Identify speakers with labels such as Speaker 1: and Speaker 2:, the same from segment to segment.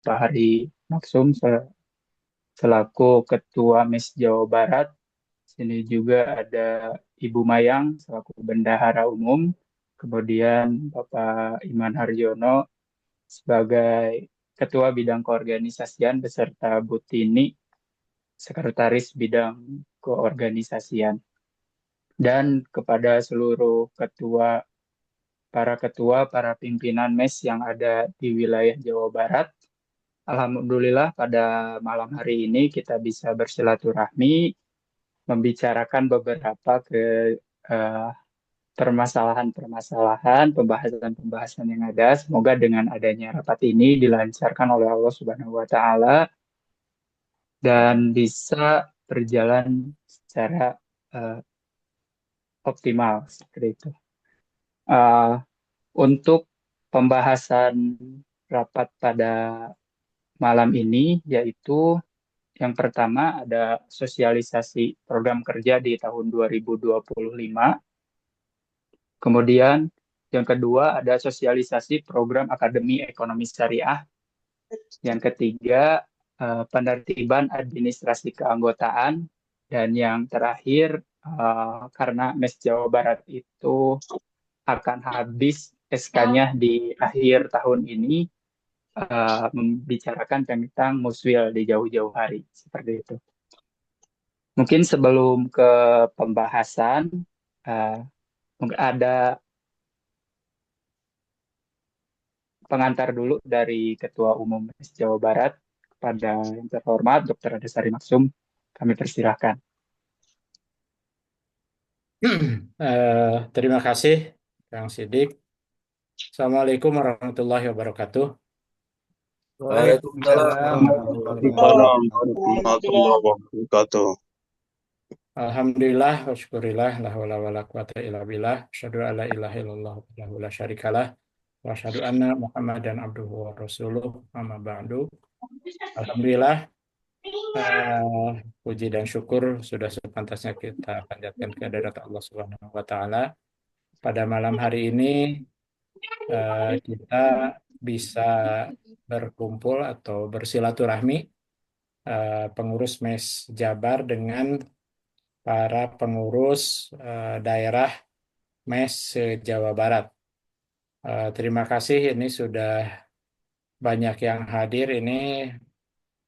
Speaker 1: Pak Hari Maksum selaku Ketua MES Jawa Barat. Sini juga ada Ibu Mayang selaku Bendahara Umum, kemudian Bapak Iman Harjono sebagai Ketua Bidang Keorganisasian beserta Bu Tini Sekretaris Bidang Keorganisasian. Dan kepada seluruh para pimpinan MES yang ada di wilayah Jawa Barat, Alhamdulillah pada malam hari ini kita bisa bersilaturahmi, membicarakan beberapa eh, permasalahan-permasalahan, pembahasan-pembahasan yang ada. Semoga dengan adanya rapat ini dilancarkan oleh Allah Subhanahu wa taala dan bisa berjalan secara eh, optimal seperti itu. Eh, untuk pembahasan rapat pada malam ini yaitu yang pertama ada sosialisasi program kerja di tahun 2025. Kemudian yang kedua ada sosialisasi program Akademi Ekonomi Syariah. Yang ketiga penertiban administrasi keanggotaan. Dan yang terakhir karena MES Jawa Barat itu akan habis SK-nya di akhir tahun ini, membicarakan tentang muswil di jauh-jauh hari seperti itu. Mungkin sebelum ke pembahasan, uh, mungkin ada pengantar dulu dari Ketua Umum MES Jawa Barat kepada yang terhormat Dr. Adesari Maksum. Kami persilahkan.
Speaker 2: Terima kasih, Kang Sidik. Assalamualaikum warahmatullahi wabarakatuh.
Speaker 3: Waalaikumsalam
Speaker 2: Waalaikumsalam warahmatullahi wabarakatuh.
Speaker 3: warahmatullahi wabarakatuh.
Speaker 2: Alhamdulillah, wa syukurillah, la haula wa la quwata illa billah, asyhadu an la ilaha illallah wahdahu la syarikalah, wa asyhadu anna Muhammadan abduhu wa rasuluh, amma ba'du. Alhamdulillah, puji dan syukur sudah sepantasnya kita panjatkan kehadirat Allah Subhanahu wa taala. Pada malam hari ini kita bisa berkumpul atau bersilaturahmi pengurus MES Jabar dengan para pengurus daerah MES Jawa Barat. Terima kasih, ini sudah banyak yang hadir. Ini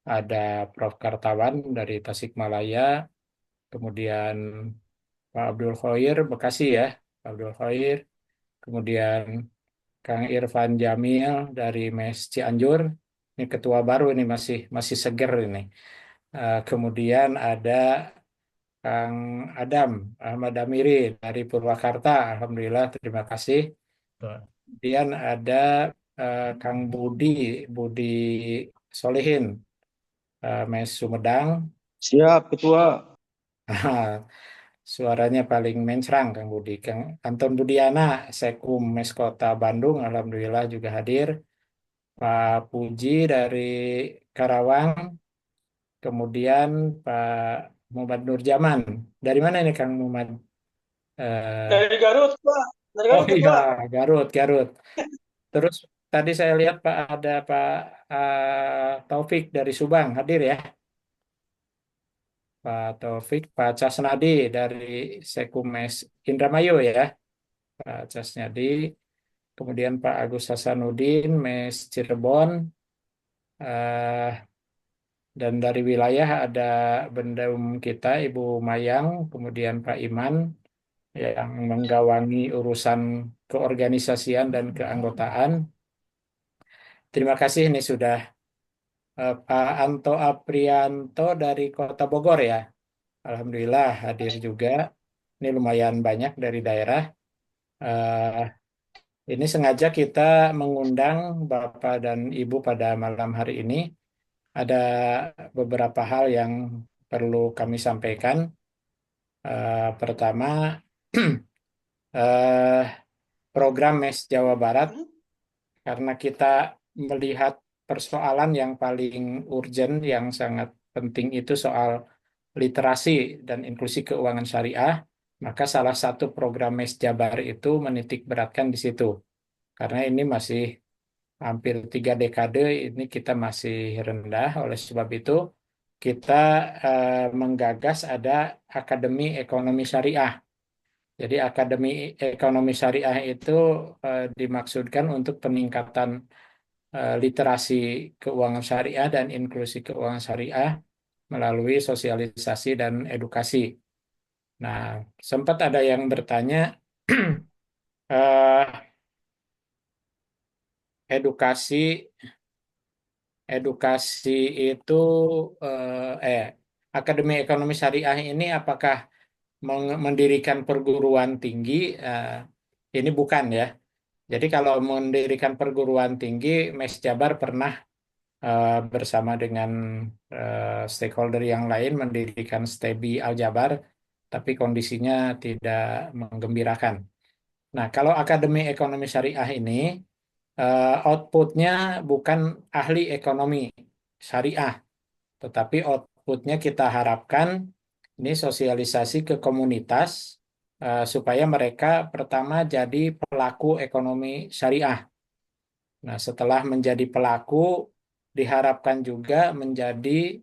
Speaker 2: ada Prof. Kartawan dari Tasikmalaya, kemudian Pak Abdul Khoir, Bekasi ya, Pak Abdul Khoir, kemudian Kang Irfan Jamil dari MES Cianjur, ini ketua baru, ini masih masih seger ini. Kemudian ada Kang Adam Ahmad Amiri dari Purwakarta, alhamdulillah terima kasih. Kemudian ada Kang Budi Solihin, MES Sumedang.
Speaker 3: Siap, Ketua.
Speaker 2: Suaranya paling mencrang Kang Budi. Kang Anton Budiana, Sekum MES Kota Bandung, alhamdulillah juga hadir. Pak Puji dari Karawang, kemudian Pak Muhammad Nurjaman. Dari mana ini Kang Muhammad?
Speaker 4: Dari Garut, Pak. Dari
Speaker 2: Oh
Speaker 4: Garut,
Speaker 2: iya,
Speaker 4: Pak.
Speaker 2: Garut. Terus tadi saya lihat Pak ada Pak Taufik dari Subang hadir ya. Pak Taufik, Pak Casnadi dari Sekumes Indramayu ya. Pak Casnadi. Kemudian Pak Agus Hasanuddin, Mes Cirebon. eh, dan dari wilayah ada Bendum kita, Ibu Mayang, kemudian Pak Iman yang menggawangi urusan keorganisasian dan keanggotaan. Terima kasih, ini sudah Pak Anto Aprianto dari Kota Bogor ya. Alhamdulillah hadir juga. Ini lumayan banyak dari daerah. Eh, ini sengaja kita mengundang Bapak dan Ibu pada malam hari ini. Ada beberapa hal yang perlu kami sampaikan. Pertama, eh, program MES Jawa Barat, karena kita melihat persoalan yang paling urgent, yang sangat penting itu soal literasi dan inklusi keuangan syariah, maka salah satu program MES Jabar itu menitik beratkan di situ. Karena ini masih hampir 3 dekade ini kita masih rendah. Oleh sebab itu kita menggagas ada Akademi Ekonomi Syariah. Jadi Akademi Ekonomi Syariah itu dimaksudkan untuk peningkatan literasi keuangan syariah dan inklusi keuangan syariah melalui sosialisasi dan edukasi. Nah, sempat ada yang bertanya, eh, edukasi edukasi itu Akademi Ekonomi Syariah ini apakah mendirikan perguruan tinggi? Ini bukan ya. Jadi kalau mendirikan perguruan tinggi, Mes Jabar pernah bersama dengan stakeholder yang lain mendirikan STEBI Al-Jabar, tapi kondisinya tidak menggembirakan. Nah, kalau Akademi Ekonomi Syariah ini outputnya bukan ahli ekonomi syariah, tetapi outputnya kita harapkan ini sosialisasi ke komunitas supaya mereka pertama jadi pelaku ekonomi syariah. Nah, setelah menjadi pelaku, diharapkan juga menjadi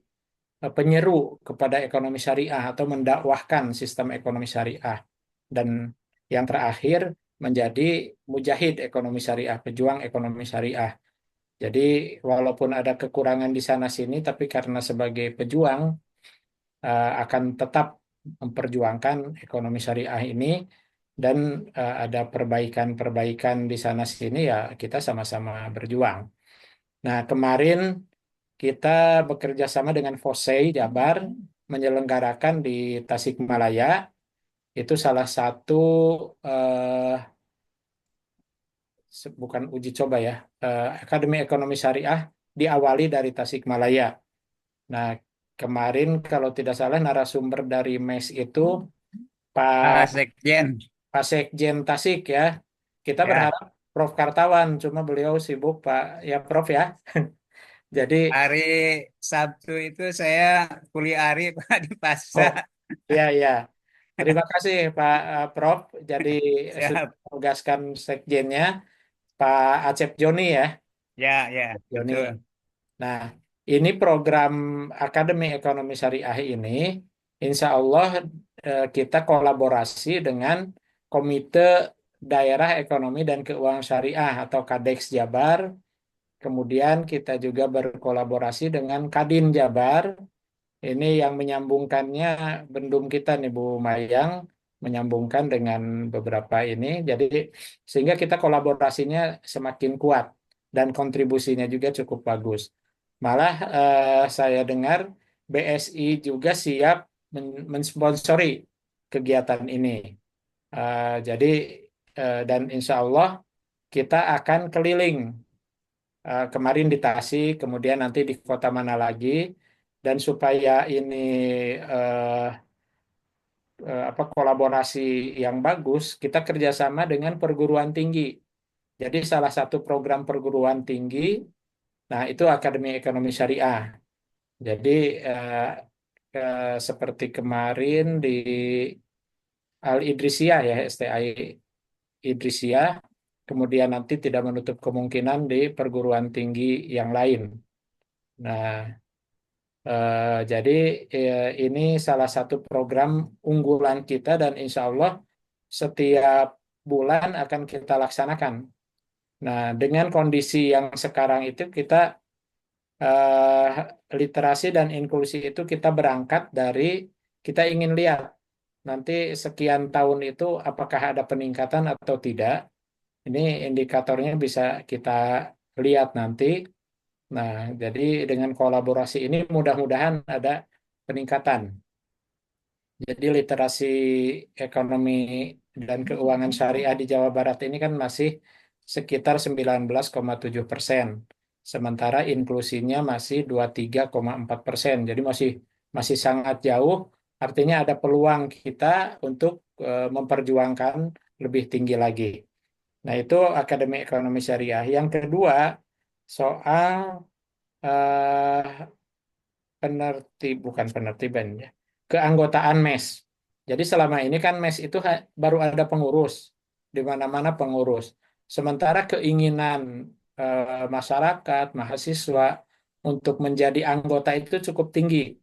Speaker 2: penyeru kepada ekonomi syariah atau mendakwahkan sistem ekonomi syariah. Dan yang terakhir, menjadi mujahid ekonomi syariah, pejuang ekonomi syariah. Jadi, walaupun ada kekurangan di sana-sini, tapi karena sebagai pejuang, akan tetap memperjuangkan ekonomi syariah ini, dan ada perbaikan-perbaikan di sana-sini, ya kita sama-sama berjuang. Nah, kemarin kita bekerja sama dengan FOSEI Jabar menyelenggarakan di Tasikmalaya. Itu salah satu bukan uji coba ya, Akademi Ekonomi Syariah diawali dari Tasikmalaya. Nah, kemarin kalau tidak salah narasumber dari MES itu Pak
Speaker 5: Sekjen.
Speaker 2: Sekjen Tasik ya. Kita
Speaker 5: Ya,
Speaker 2: berharap Prof. Kartawan, cuma beliau sibuk Pak ya Prof ya. Jadi
Speaker 5: hari Sabtu itu saya kuliah ari Pak di
Speaker 2: oh
Speaker 5: Pasar.
Speaker 2: iya iya. Terima kasih Pak Prof. Jadi sudah
Speaker 5: Siap.
Speaker 2: menugaskan sekjennya Pak Acep Joni ya.
Speaker 5: Ya, ya,
Speaker 2: Joni.
Speaker 5: betul.
Speaker 2: Nah, ini program Akademi Ekonomi Syariah ini, insya Allah kita kolaborasi dengan Komite Daerah Ekonomi dan Keuangan Syariah atau Kadeks Jabar. Kemudian kita juga berkolaborasi dengan Kadin Jabar. Ini yang menyambungkannya bendum kita nih Bu Mayang, menyambungkan dengan beberapa ini. Jadi sehingga kita kolaborasinya semakin kuat dan kontribusinya juga cukup bagus. Malah saya dengar BSI juga siap mensponsori kegiatan ini. Jadi dan insya Allah kita akan keliling. Kemarin di Tasik, kemudian nanti di kota mana lagi, dan supaya ini eh, kolaborasi yang bagus, kita kerjasama dengan perguruan tinggi. Jadi salah satu program perguruan tinggi, nah itu Akademi Ekonomi Syariah. Jadi seperti kemarin di Al Idrisiyah ya, STI Idrisiyah, kemudian nanti tidak menutup kemungkinan di perguruan tinggi yang lain. Nah, jadi ini salah satu program unggulan kita dan insya Allah setiap bulan akan kita laksanakan. Nah, dengan kondisi yang sekarang itu kita eh, literasi dan inklusi itu kita berangkat dari kita ingin lihat nanti sekian tahun itu apakah ada peningkatan atau tidak. Ini indikatornya bisa kita lihat nanti. Nah, jadi dengan kolaborasi ini mudah-mudahan ada peningkatan. Jadi literasi ekonomi dan keuangan syariah di Jawa Barat ini kan masih sekitar 19,7%. Sementara inklusinya masih 23,4%. Jadi masih masih sangat jauh. Artinya ada peluang kita untuk memperjuangkan lebih tinggi lagi. Nah, itu Akademi Ekonomi Syariah. Yang kedua, soal eh, bukan penertiban ya, keanggotaan MES. Jadi selama ini kan MES itu baru ada pengurus, di mana-mana pengurus. Sementara keinginan masyarakat, mahasiswa untuk menjadi anggota itu cukup tinggi.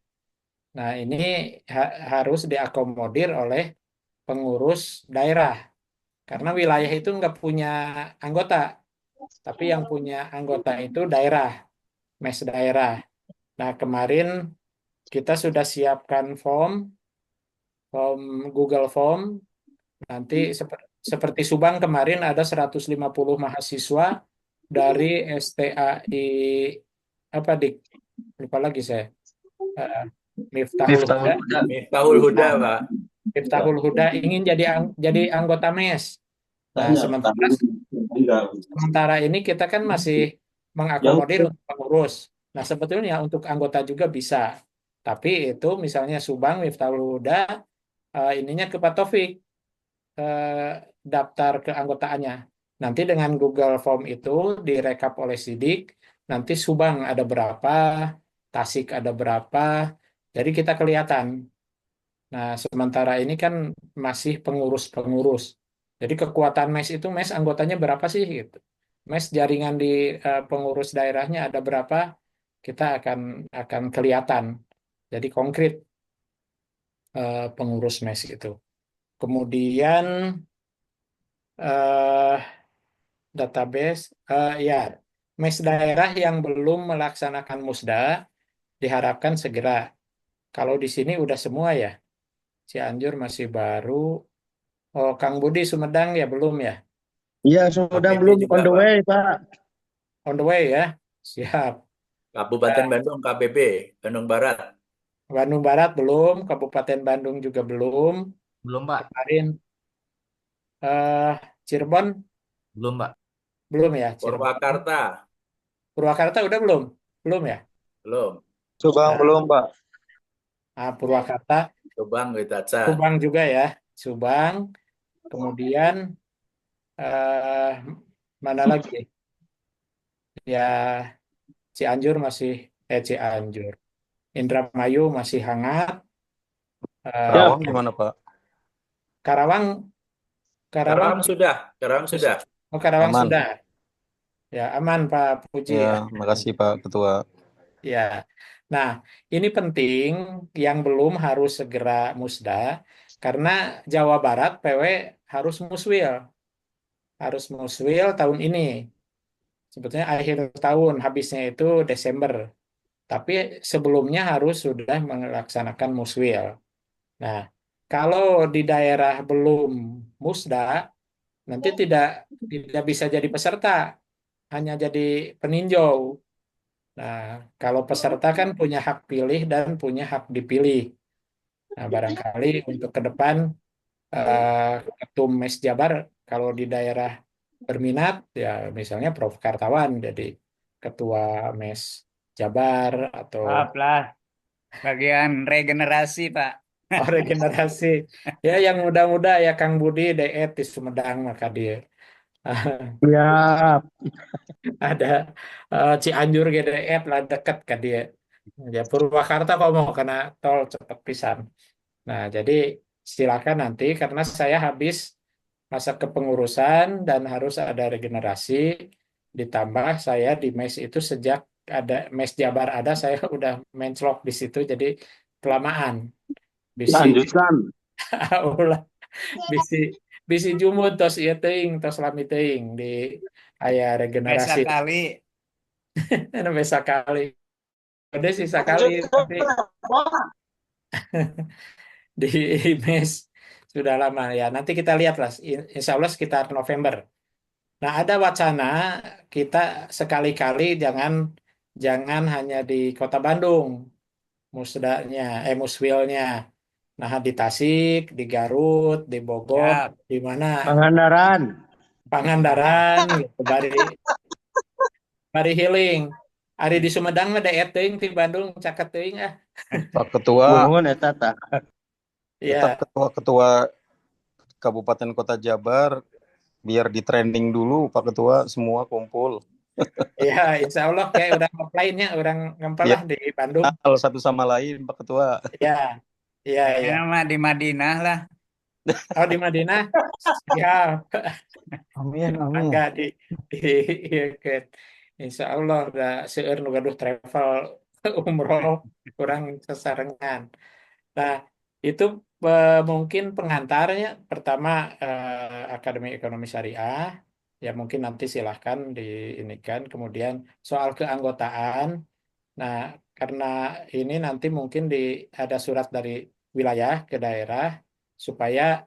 Speaker 2: Nah, ini harus diakomodir oleh pengurus daerah. Karena wilayah itu nggak punya anggota, tapi yang punya anggota itu daerah, mes daerah. Nah, kemarin kita sudah siapkan form Google Form. Nanti seperti Subang kemarin ada 150 mahasiswa dari STAI apa lupa lagi saya. Eh, Miftahul
Speaker 1: Miftahul
Speaker 2: Huda.
Speaker 1: Huda.
Speaker 6: Miftahul Huda,
Speaker 2: Nah,
Speaker 6: Pak.
Speaker 2: Miftahul Huda ingin jadi anggota MES. Nah, sementara ini kita kan masih mengakomodir untuk pengurus. Nah, sebetulnya untuk anggota juga bisa. Tapi itu misalnya Subang, Miftahul Huda, ininya ke Pak Taufik, daftar keanggotaannya. Nanti dengan Google Form itu direkap oleh Sidik, nanti Subang ada berapa, Tasik ada berapa, jadi kita kelihatan. Nah, sementara ini kan masih pengurus-pengurus. Jadi kekuatan MES itu, MES anggotanya berapa sih gitu. MES jaringan di pengurus daerahnya ada berapa, kita akan kelihatan. Jadi konkret pengurus MES itu. Kemudian eh, database, ya, MES daerah yang belum melaksanakan musda diharapkan segera. Kalau di sini udah semua ya. Cianjur masih baru. Oh, Kang Budi Sumedang ya belum ya?
Speaker 3: Iya, sudah
Speaker 6: KBP
Speaker 3: belum
Speaker 6: juga,
Speaker 3: on the
Speaker 6: Pak.
Speaker 3: way, Pak.
Speaker 2: On the way ya. Siap.
Speaker 6: Kabupaten Bandung, KBP, Bandung Barat.
Speaker 2: Bandung Barat belum, Kabupaten Bandung juga belum.
Speaker 7: Belum, Pak.
Speaker 2: Kemarin eh Cirebon
Speaker 7: Belum, Pak.
Speaker 2: belum ya, Cirebon.
Speaker 6: Purwakarta,
Speaker 2: Purwakarta udah belum? Belum ya?
Speaker 6: belum.
Speaker 3: Subang
Speaker 2: Nah,
Speaker 3: belum, Pak.
Speaker 2: Purwakarta,
Speaker 6: Subang gitu aja.
Speaker 2: Subang juga ya. Subang, kemudian eh mana lagi? Ya, Cianjur. Indramayu masih hangat. Eh,
Speaker 3: Siap.
Speaker 8: Karawang gimana Pak?
Speaker 2: Karawang
Speaker 6: Karawang sudah, Karawang sudah.
Speaker 2: Karawang
Speaker 8: Aman.
Speaker 2: sudah. Ya, aman Pak Puji ya.
Speaker 8: Ya, makasih Pak Ketua.
Speaker 2: Ya. Nah, ini penting yang belum harus segera musda karena Jawa Barat PW harus muswil. Harus muswil tahun ini. Sebetulnya akhir tahun, habisnya itu Desember. Tapi sebelumnya harus sudah melaksanakan muswil. Nah, kalau di daerah belum musda, nanti tidak bisa jadi peserta, hanya jadi peninjau. Nah, kalau peserta kan punya hak pilih dan punya hak dipilih. Nah, barangkali untuk ke depan Ketum Mes Jabar kalau di daerah berminat, ya misalnya Prof. Kartawan jadi Ketua Mes Jabar atau
Speaker 5: Maaf lah, bagian regenerasi, Pak.
Speaker 2: regenerasi. Ya, yang muda-muda ya Kang Budi, Deet di Sumedang maka dia.
Speaker 3: Siap.
Speaker 2: Ada Cianjur GDF lah dekat kan dia. Ya Purwakarta kok mau kena tol cepat pisan. Nah, jadi silakan nanti karena saya habis masa kepengurusan dan harus ada regenerasi ditambah saya di MES itu sejak ada MES Jabar ada saya udah menclok di situ jadi kelamaan. Bisi
Speaker 3: Lanjutkan.
Speaker 2: ulah bisi bisi jumut tos ieu teuing tos lami teuing di aya
Speaker 5: Pesa
Speaker 2: regenerasi.
Speaker 5: kali.
Speaker 2: Sampai sekali. Ada sih sekali tapi di mes sudah lama ya. Nanti kita lihat lah. Insya Allah sekitar November. Nah ada wacana kita sekali-kali jangan hanya di Kota Bandung musdanya, muswilnya. Nah di Tasik, di Garut, di Bogor,
Speaker 5: Siap.
Speaker 2: di mana
Speaker 3: Pangandaran.
Speaker 2: Pangandaran, gitu. Bari healing. Ari di Sumedang mah daerah teuing ti Bandung caket teuing ah.
Speaker 8: Pak Ketua,
Speaker 3: Nuhun eta tah.
Speaker 8: tetap
Speaker 2: Iya,
Speaker 8: Ketua Kabupaten Kota Jabar biar di training dulu Pak Ketua semua kumpul.
Speaker 2: iya, insya Allah kayak udah ngeplaynya, orang ngempalah di Bandung.
Speaker 8: Kenal satu sama lain Pak Ketua.
Speaker 2: Iya, iya, iya.
Speaker 5: Kayaknya mah di Madinah lah.
Speaker 2: Oh, di Madinah. Siap.
Speaker 3: Amin, amin.
Speaker 2: Mangga di ieu keun. Insya Allah udah seueur nu gaduh travel umroh kurang sasarengan. Nah, itu mungkin pengantarnya. Pertama, Akademi Ekonomi Syariah. Ya mungkin nanti silahkan diinikan. Kemudian soal keanggotaan. Nah, karena ini nanti mungkin ada surat dari wilayah ke daerah supaya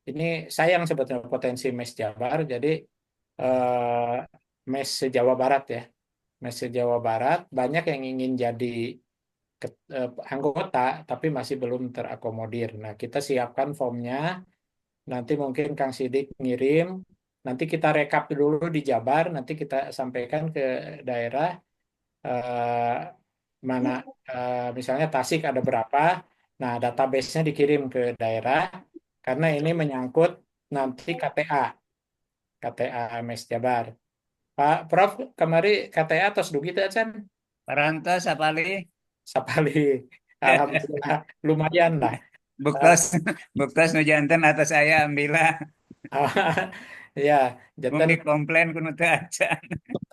Speaker 2: ini sayang sebetulnya potensi MES Jabar. Jadi eh, MES Jawa Barat ya. MES Jawa Barat banyak yang ingin jadi anggota tapi masih belum terakomodir. Nah, kita siapkan formnya. Nanti mungkin Kang Sidik ngirim. Nanti kita rekap dulu di Jabar. Nanti kita sampaikan ke daerah eh, mana misalnya Tasik ada berapa. Nah, database-nya dikirim ke daerah karena ini menyangkut nanti KTA MES Jabar. Pak Prof, kemari KTA tos dugi teh Can?
Speaker 5: Parantos apali
Speaker 2: Sapali. Alhamdulillah lumayan lah.
Speaker 5: buktos buktos nu janten atas saya ambillah
Speaker 2: Ya,
Speaker 5: mung
Speaker 2: jantan
Speaker 5: dikomplain kudu teu acan.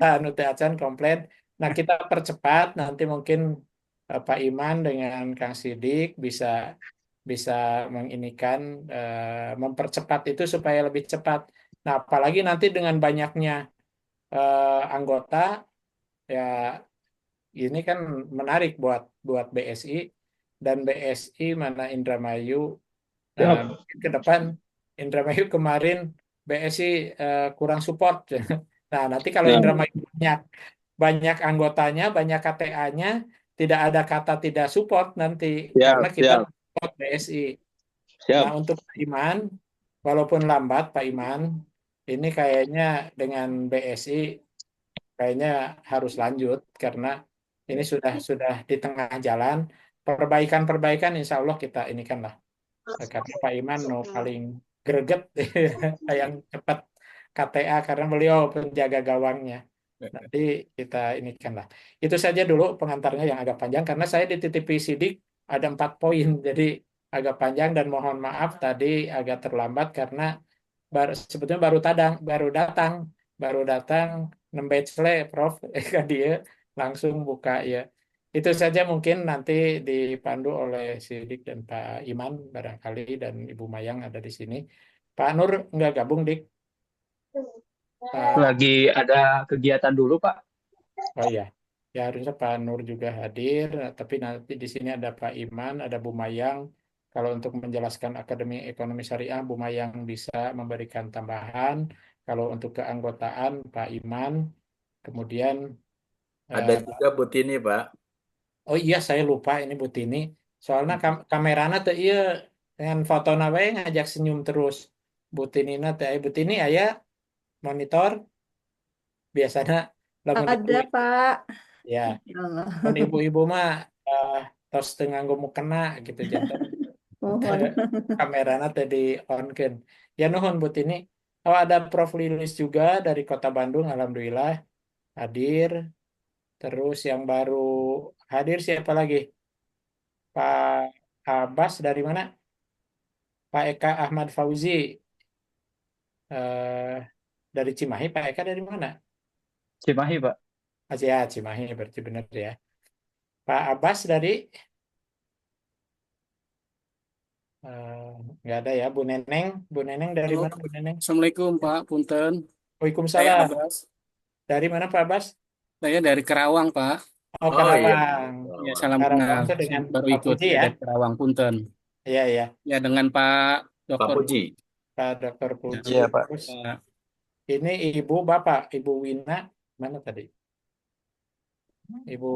Speaker 2: anu teh acan komplain. Nah, kita percepat nanti mungkin Pak Iman dengan Kang Sidik bisa bisa menginikan mempercepat itu supaya lebih cepat. Nah, apalagi nanti dengan banyaknya anggota ya ini kan menarik buat buat BSI dan BSI mana Indramayu. Nah, mungkin ke depan Indramayu kemarin BSI kurang support. Nah, nanti kalau Indramayu banyak anggotanya, banyak KTA-nya, tidak ada kata tidak support nanti karena kita support BSI. Nah, untuk Pak Iman, walaupun lambat Pak Iman, ini kayaknya dengan BSI kayaknya harus lanjut karena ini sudah di tengah jalan. Perbaikan-perbaikan insya Allah kita ini kan lah. Karena Pak Iman no paling greget yang cepat KTA karena beliau penjaga gawangnya. Nanti kita ini kan lah. Itu saja dulu pengantarnya yang agak panjang karena saya dititipi sidik ada 4 poin. Jadi agak panjang dan mohon maaf tadi agak terlambat karena sebetulnya baru datang nembecle Prof dia langsung buka ya. Itu saja mungkin nanti dipandu oleh Sidik dan Pak Iman barangkali dan Ibu Mayang ada di sini. Pak Nur nggak gabung, Dik?
Speaker 1: Lagi ada kegiatan dulu, Pak.
Speaker 2: Oh iya, ya harusnya Pak Nur juga hadir. Tapi nanti di sini ada Pak Iman, ada Bu Mayang. Kalau untuk menjelaskan Akademi Ekonomi Syariah, Bu Mayang bisa memberikan tambahan. Kalau untuk keanggotaan, Pak Iman. Kemudian,
Speaker 6: Ada juga Bu Tini, Pak.
Speaker 2: oh iya saya lupa ini Bu Tini. Soalnya kameranya tuh iya dengan foto nawe ngajak senyum terus. Bu Tini teh, Bu Tini aya monitor biasanya lamun
Speaker 9: Ada, Pak.
Speaker 2: ya.
Speaker 9: Ya Allah.
Speaker 2: Dan ibu-ibu mah tos teu nganggo mukena gitu jantan
Speaker 9: Mohon.
Speaker 2: kamerana tadi on kan. Ya nuhun Bu Tini. Oh ada Prof Lilis juga dari Kota Bandung, alhamdulillah hadir. Terus yang baru hadir siapa lagi? Pak Abbas dari mana? Pak Eka Ahmad Fauzi dari Cimahi. Pak Eka dari mana?
Speaker 1: Cimahi, Pak.
Speaker 2: Ya, Cimahi berarti benar ya. Pak Abbas dari nggak ada ya. Bu Neneng. Bu Neneng dari mana Bu Neneng?
Speaker 10: Assalamualaikum Pak, Punten. Saya
Speaker 2: Waalaikumsalam.
Speaker 10: Abbas.
Speaker 2: Dari mana Pak Abbas?
Speaker 10: Saya dari Kerawang Pak.
Speaker 2: Oh,
Speaker 6: Oh iya.
Speaker 2: Karawang.
Speaker 10: Ya, salam
Speaker 2: Karawang
Speaker 10: kenal.
Speaker 2: itu dengan
Speaker 10: Baru
Speaker 2: Pak
Speaker 10: ikut
Speaker 2: Puji ya?
Speaker 10: dari Kerawang Punten.
Speaker 2: Iya, iya.
Speaker 10: Ya dengan Pak
Speaker 6: Pak
Speaker 10: Dokter.
Speaker 6: Puji.
Speaker 2: Pak Dr. Puji.
Speaker 8: Iya, Pak.
Speaker 2: Terus
Speaker 10: Pak.
Speaker 2: ini Ibu Bapak, Ibu Wina, mana tadi? Ibu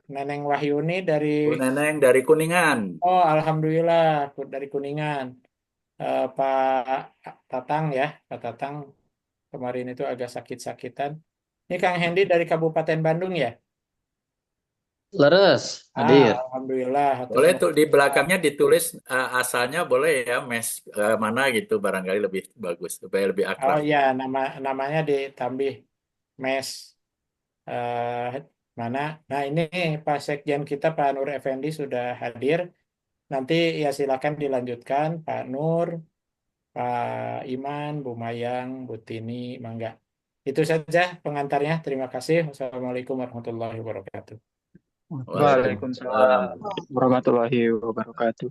Speaker 2: Neneng Wahyuni dari
Speaker 6: Bu Neneng dari Kuningan.
Speaker 2: Oh, alhamdulillah dari Kuningan. Pak Tatang ya, Pak Tatang kemarin itu agak sakit-sakitan. Ini Kang Hendi dari Kabupaten Bandung ya?
Speaker 3: Leres, hadir.
Speaker 2: Alhamdulillah.
Speaker 6: Boleh tuh di belakangnya ditulis asalnya boleh ya, mes mana gitu barangkali lebih bagus supaya lebih
Speaker 2: Oh
Speaker 6: akrab.
Speaker 2: ya, namanya ditambih mes mana? Nah ini Pak Sekjen kita Pak Nur Effendi sudah hadir. Nanti ya silakan dilanjutkan Pak Nur. Pak Iman, Bu Mayang, Bu Tini, Mangga. Itu saja pengantarnya. Terima kasih. Wassalamualaikum warahmatullahi wabarakatuh.
Speaker 1: Waalaikumsalam
Speaker 6: Waalaikumsalam.
Speaker 1: warahmatullahi wabarakatuh.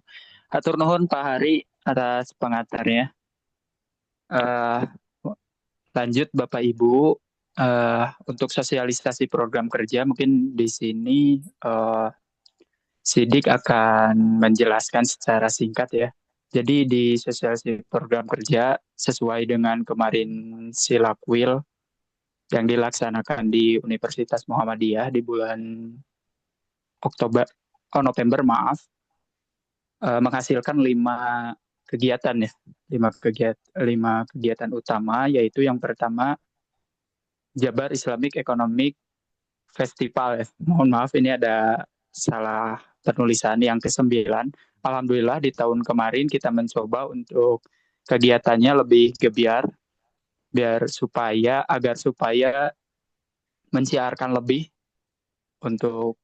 Speaker 1: Hatur nuhun Pak Hari atas pengantarnya. Eh, Lanjut Bapak Ibu, untuk sosialisasi program kerja mungkin di sini Sidik akan menjelaskan secara singkat ya. Jadi di sosialisasi program kerja sesuai dengan kemarin Silakwil yang dilaksanakan di Universitas Muhammadiyah di bulan November maaf, menghasilkan 5 kegiatan ya, 5 kegiatan utama, yaitu yang pertama Jabar Islamic Economic Festival ya. Mohon maaf ini ada salah penulisan yang ke-9. Alhamdulillah di tahun kemarin kita mencoba untuk kegiatannya lebih gebiar agar supaya mensiarkan lebih untuk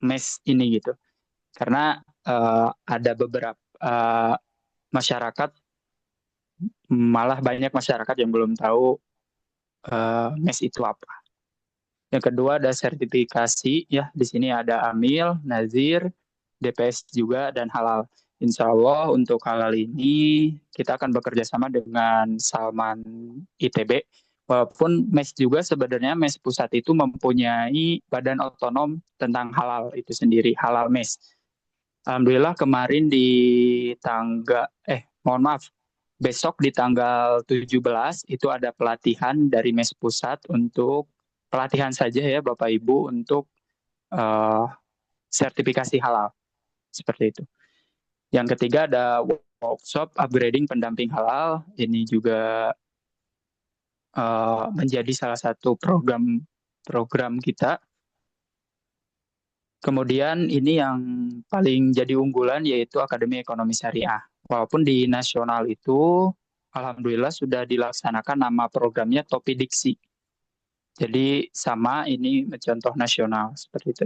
Speaker 1: MES ini gitu. Karena ada beberapa masyarakat, malah banyak masyarakat yang belum tahu MES itu apa. Yang kedua ada sertifikasi ya, di sini ada Amil, Nazir, DPS juga dan Halal. Insya Allah untuk halal ini kita akan bekerja sama dengan Salman ITB. Walaupun MES juga sebenarnya MES pusat itu mempunyai badan otonom tentang halal itu sendiri, Halal MES. Alhamdulillah kemarin besok di tanggal 17 itu ada pelatihan dari MES pusat untuk pelatihan saja ya Bapak Ibu untuk sertifikasi halal. Seperti itu. Yang ketiga ada workshop upgrading pendamping halal. Ini juga menjadi salah satu program kita. Kemudian ini yang paling jadi unggulan yaitu Akademi Ekonomi Syariah. Walaupun di nasional itu alhamdulillah sudah dilaksanakan nama programnya Topi Diksi. Jadi sama ini mencontoh nasional seperti itu.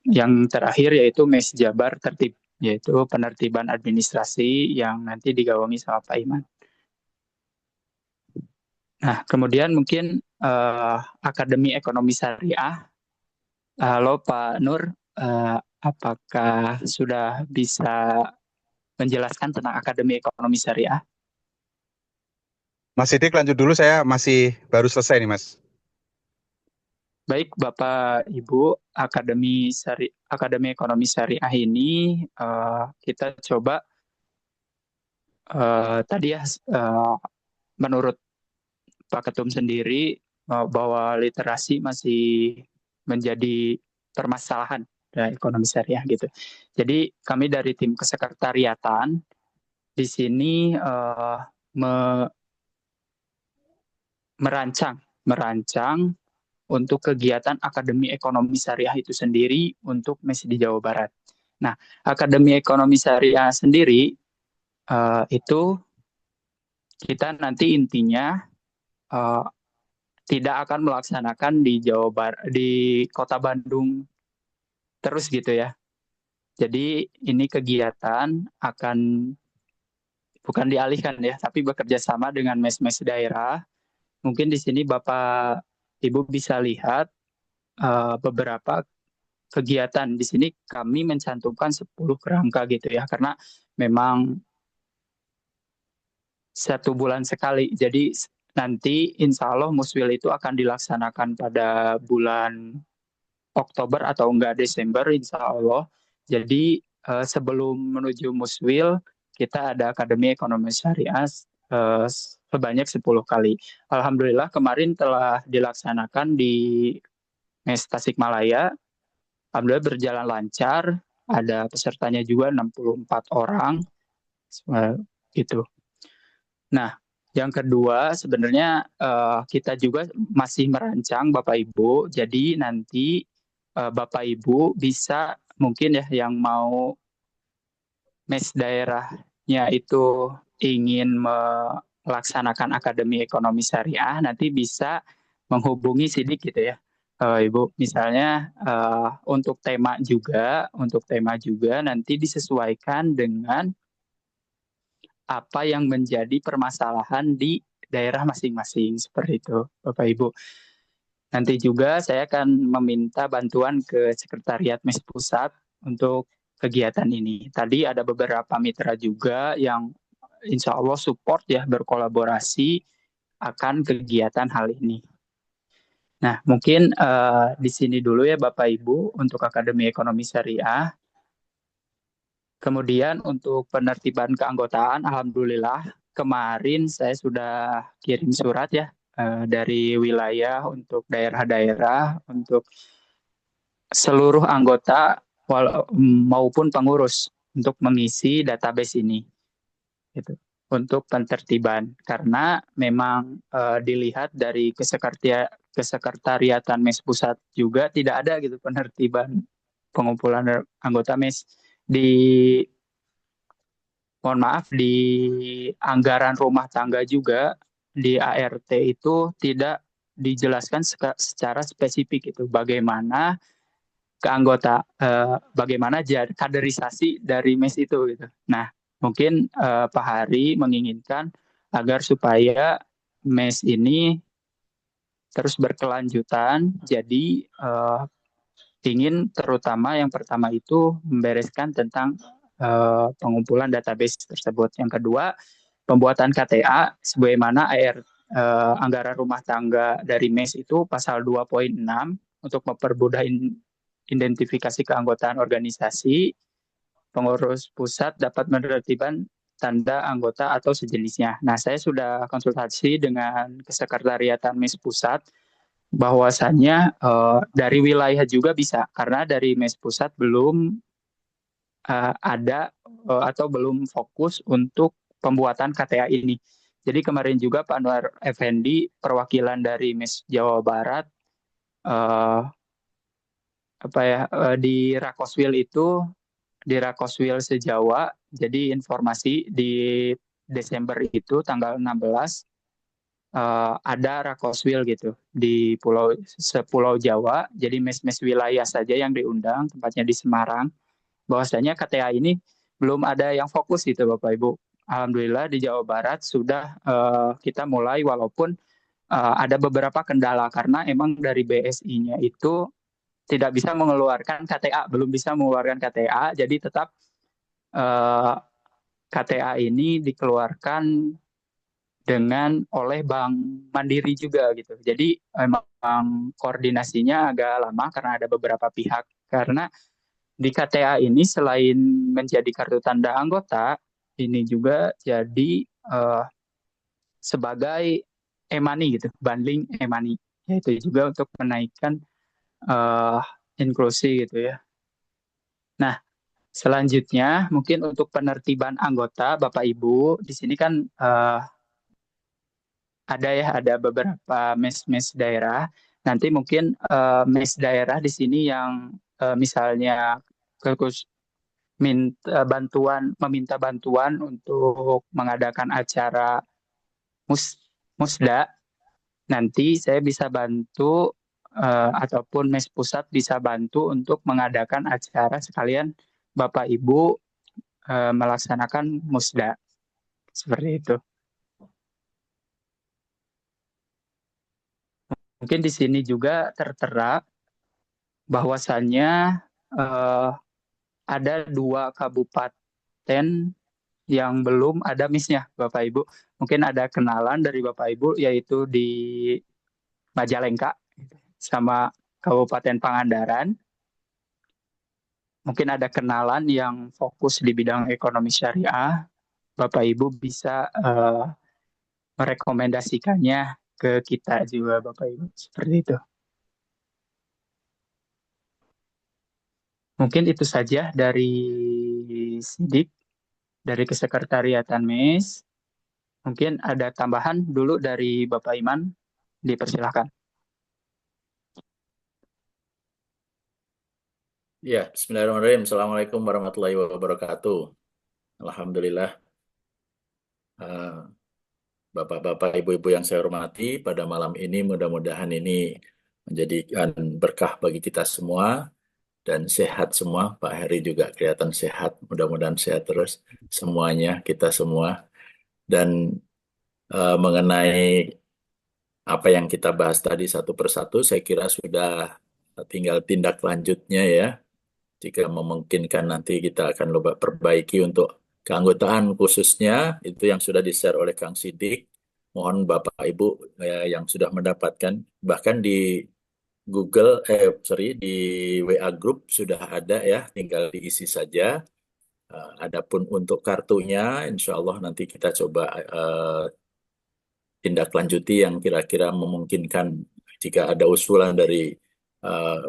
Speaker 1: Yang terakhir yaitu MES Jabar Tertib, yaitu penertiban administrasi yang nanti digawangi sama Pak Iman. Nah, kemudian mungkin Akademi Ekonomi Syariah. Halo Pak Nur, apakah sudah bisa menjelaskan tentang Akademi Ekonomi Syariah?
Speaker 9: Mas Sidik lanjut dulu, saya masih baru selesai nih Mas.
Speaker 1: Baik Bapak Ibu, Akademi Ekonomi Syariah ini kita coba tadi ya menurut Pak Ketum sendiri bahwa literasi masih menjadi permasalahan dari ekonomi syariah gitu. Jadi kami dari tim kesekretariatan di sini merancang untuk kegiatan Akademi Ekonomi Syariah itu sendiri untuk MES di Jawa Barat. Nah, Akademi Ekonomi Syariah sendiri itu kita nanti intinya tidak akan melaksanakan di Jawa Barat, di Kota Bandung terus gitu ya. Jadi ini kegiatan akan bukan dialihkan ya, tapi bekerja sama dengan MES-MES daerah. Mungkin di sini Bapak Ibu bisa lihat beberapa kegiatan. Di sini kami mencantumkan 10 kerangka gitu ya, karena memang 1 bulan sekali. Jadi nanti insya Allah Muswil itu akan dilaksanakan pada bulan Oktober atau enggak Desember insya Allah. Jadi sebelum menuju Muswil, kita ada Akademi Ekonomi Syariah sebanyak 10 kali. Alhamdulillah kemarin telah dilaksanakan di MES Tasikmalaya. Alhamdulillah berjalan lancar, ada pesertanya juga 64 orang, gitu. Nah, yang kedua sebenarnya kita juga masih merancang Bapak Ibu, jadi nanti Bapak Ibu bisa mungkin ya yang mau MES daerahnya itu ingin melaksanakan Akademi Ekonomi Syariah, nanti bisa menghubungi Sidik gitu ya. Ibu, misalnya untuk tema juga nanti disesuaikan dengan apa yang menjadi permasalahan di daerah masing-masing seperti itu, Bapak Ibu. Nanti juga saya akan meminta bantuan ke Sekretariat MES Pusat untuk kegiatan ini. Tadi ada beberapa mitra juga yang insya Allah support ya, berkolaborasi akan kegiatan hal ini. Nah, mungkin di sini dulu ya Bapak Ibu untuk Akademi Ekonomi Syariah. Kemudian untuk penertiban keanggotaan, Alhamdulillah kemarin saya sudah kirim surat ya dari wilayah untuk daerah-daerah untuk seluruh anggota maupun pengurus untuk mengisi database ini, gitu, untuk penertiban. Karena memang dilihat dari kesekretariatan MES Pusat juga tidak ada gitu penertiban pengumpulan anggota MES di mohon maaf di anggaran rumah tangga juga di ART itu tidak dijelaskan secara spesifik itu bagaimana bagaimana kaderisasi dari MES itu gitu. Nah, mungkin Pak Hari menginginkan agar supaya MES ini terus berkelanjutan, jadi ingin terutama yang pertama itu membereskan tentang pengumpulan database tersebut. Yang kedua, pembuatan KTA sebagaimana anggaran rumah tangga dari MES itu pasal 2.6 untuk mempermudah identifikasi keanggotaan organisasi, pengurus pusat dapat menertibkan tanda anggota atau sejenisnya. Nah, saya sudah konsultasi dengan Kesekretariatan MES Pusat bahwasannya dari wilayah juga bisa, karena dari MES Pusat belum ada atau belum fokus untuk pembuatan KTA ini. Jadi kemarin juga Pak Anwar Effendi, perwakilan dari MES Jawa Barat, di Rakoswil itu, di Rakoswil sejawa, jadi informasi di Desember itu tanggal 16 ada Rakoswil gitu di sepulau Jawa, jadi MES-MES wilayah saja yang diundang, tempatnya di Semarang. Bahwasanya KTA ini belum ada yang fokus gitu Bapak Ibu. Alhamdulillah di Jawa Barat sudah kita mulai, walaupun ada beberapa kendala karena emang dari BSI-nya itu tidak bisa mengeluarkan KTA, belum bisa mengeluarkan KTA, jadi tetap KTA ini dikeluarkan oleh Bank Mandiri juga gitu. Jadi memang koordinasinya agak lama karena ada beberapa pihak. Karena di KTA ini selain menjadi kartu tanda anggota, ini juga jadi sebagai e-money gitu, bundling e-money. Yaitu juga untuk menaikkan inklusi gitu ya. Nah, selanjutnya mungkin untuk penertiban anggota Bapak Ibu, di sini kan ada beberapa MES daerah. Nanti mungkin MES daerah di sini yang misalnya meminta bantuan untuk mengadakan acara musda, nanti saya bisa bantu ataupun MES Pusat bisa bantu untuk mengadakan acara sekalian Bapak Ibu melaksanakan musda. Seperti itu. Mungkin di sini juga tertera bahwasannya ada 2 kabupaten yang belum ada MIS-nya, Bapak Ibu. Mungkin ada kenalan dari Bapak Ibu, yaitu di Majalengka sama Kabupaten Pangandaran. Mungkin ada kenalan yang fokus di bidang ekonomi syariah. Bapak Ibu bisa merekomendasikannya ke kita juga Bapak Ibu, seperti itu. Mungkin itu saja dari Sidik, dari Kesekretariatan MES. Mungkin ada tambahan dulu dari Bapak Iman, dipersilakan.
Speaker 6: Ya, bismillahirrahmanirrahim. Assalamualaikum warahmatullahi wabarakatuh. Alhamdulillah. Bapak-bapak, ibu-ibu yang saya hormati, pada malam ini mudah-mudahan ini menjadikan berkah bagi kita semua dan sehat semua. Pak Heri juga kelihatan sehat, mudah-mudahan sehat terus semuanya, kita semua. Dan mengenai apa yang kita bahas tadi satu persatu, saya kira sudah tinggal tindak lanjutnya ya. Jika memungkinkan nanti kita akan coba perbaiki untuk keanggotaan khususnya, itu yang sudah di-share oleh Kang Sidik. Mohon Bapak Ibu yang sudah mendapatkan, bahkan di Google, di WA Group sudah ada ya, tinggal diisi saja. Adapun untuk kartunya, insya Allah nanti kita coba tindak lanjuti yang kira-kira memungkinkan jika ada usulan dari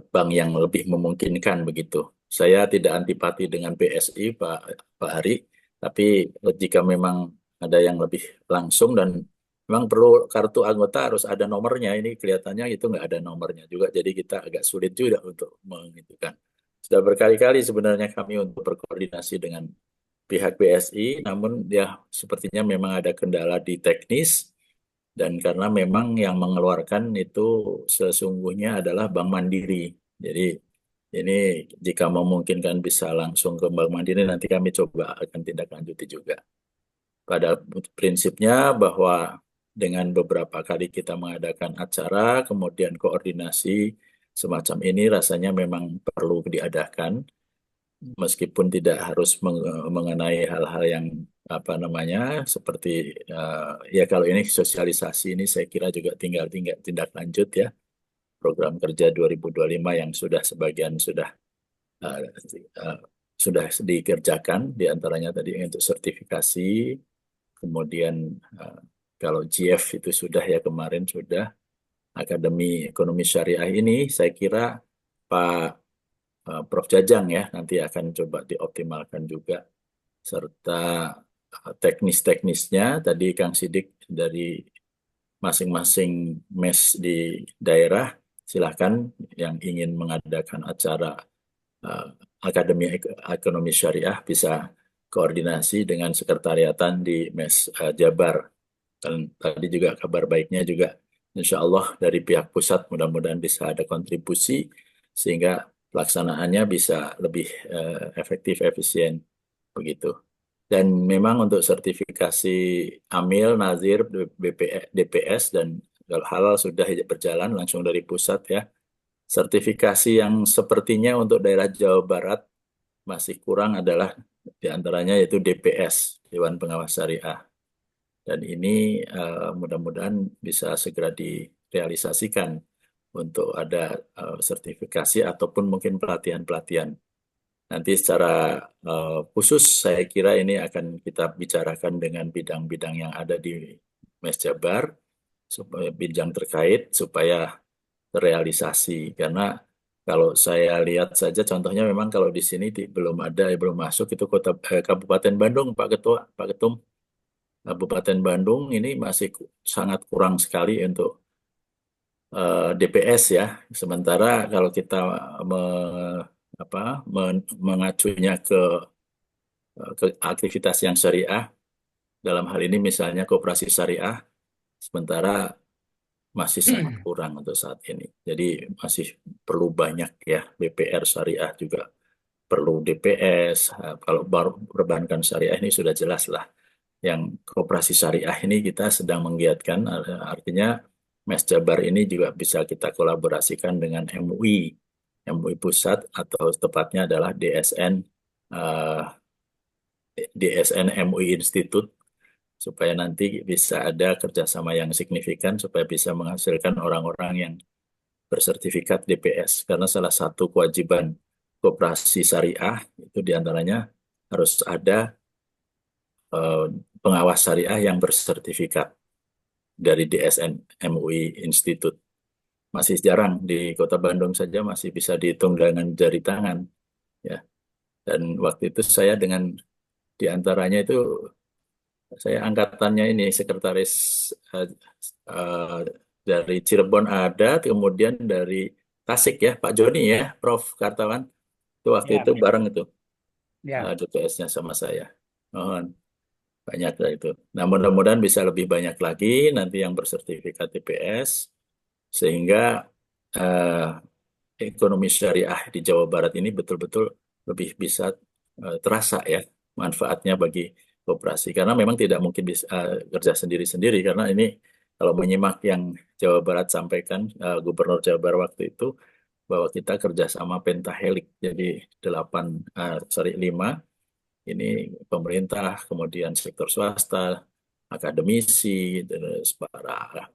Speaker 6: bank yang lebih memungkinkan begitu. Saya tidak antipati dengan PSI, Pak Hari, tapi jika memang ada yang lebih langsung dan memang perlu kartu anggota harus ada nomornya, ini kelihatannya itu nggak ada nomornya juga, jadi kita agak sulit juga untuk menghitungkan. Sudah berkali-kali sebenarnya kami untuk berkoordinasi dengan pihak BSI, namun ya sepertinya memang ada kendala di teknis, dan karena memang yang mengeluarkan itu sesungguhnya adalah Bank Mandiri. Jadi ini jika memungkinkan bisa langsung ke Bank Mandiri, nanti kami coba akan tindak lanjuti juga. Pada prinsipnya bahwa dengan beberapa kali kita mengadakan acara, kemudian koordinasi semacam ini rasanya memang perlu diadakan, meskipun tidak harus mengenai hal-hal yang apa namanya seperti ya kalau ini sosialisasi ini saya kira juga tinggal tindak lanjut ya, program kerja 2025 yang sudah sebagian sudah dikerjakan, diantaranya tadi untuk sertifikasi, kemudian kalau GF itu sudah ya kemarin sudah. Akademi Ekonomi Syariah ini saya kira Pak Prof. Jajang ya nanti akan coba dioptimalkan juga, serta teknis-teknisnya tadi Kang Sidik dari masing-masing mes di daerah, silahkan yang ingin mengadakan acara Akademi Ekonomi Syariah bisa koordinasi dengan sekretariatan di mes Jabar. Dan tadi juga kabar baiknya juga insya Allah dari pihak pusat mudah-mudahan bisa ada kontribusi sehingga pelaksanaannya bisa lebih efektif, efisien begitu. Dan memang untuk sertifikasi AMIL, Nazir, DPS dan halal sudah berjalan langsung dari pusat ya. Sertifikasi yang sepertinya untuk daerah Jawa Barat masih kurang adalah diantaranya yaitu DPS, Dewan Pengawas Syariah. Dan ini mudah-mudahan bisa segera direalisasikan untuk ada sertifikasi ataupun mungkin pelatihan-pelatihan. Nanti secara khusus saya kira ini akan kita bicarakan dengan bidang-bidang yang ada di Mes Jabar, supaya bidang terkait supaya terrealisasi. Karena kalau saya lihat saja contohnya memang kalau di sini belum ada, belum masuk itu Kabupaten Bandung, Pak Ketua, Pak Ketum. Kabupaten Bandung ini masih sangat kurang sekali untuk DPS ya. Sementara kalau kita mengacunya ke aktivitas yang syariah, dalam hal ini misalnya koperasi syariah, sementara masih sangat kurang untuk saat ini. Jadi masih perlu banyak ya BPR syariah juga perlu DPS. Kalau baru perbankan syariah ini sudah jelas lah. Yang koperasi syariah ini kita sedang menggiatkan, artinya Mes Jabar ini juga bisa kita kolaborasikan dengan MUI Pusat atau tepatnya adalah DSN MUI Institute, supaya nanti bisa ada kerjasama yang signifikan supaya bisa menghasilkan orang-orang yang bersertifikat DPS. Karena salah satu kewajiban koperasi syariah itu diantaranya harus ada pengawas syariah yang bersertifikat dari DSN MUI Institute. Masih jarang, di Kota Bandung saja masih bisa dihitung dengan jari tangan. Ya. Dan waktu itu saya dengan diantaranya itu, saya angkatannya ini sekretaris dari Cirebon ada, kemudian dari Tasik ya, Pak Joni ya, Prof. Kartawan. Itu waktu itu bareng itu, DPS-nya sama saya. Mohon. Banyak lah itu. Nah, mudah-mudahan bisa lebih banyak lagi nanti yang bersertifikat TPS, sehingga ekonomi syariah di Jawa Barat ini betul-betul lebih bisa terasa ya manfaatnya bagi koperasi. Karena memang tidak mungkin bisa kerja sendiri-sendiri, karena ini kalau menyimak yang Jawa Barat sampaikan, Gubernur Jawa Barat waktu itu, bahwa kita kerjasama pentahelik, jadi 5, ini pemerintah, kemudian sektor swasta, akademisi, terus para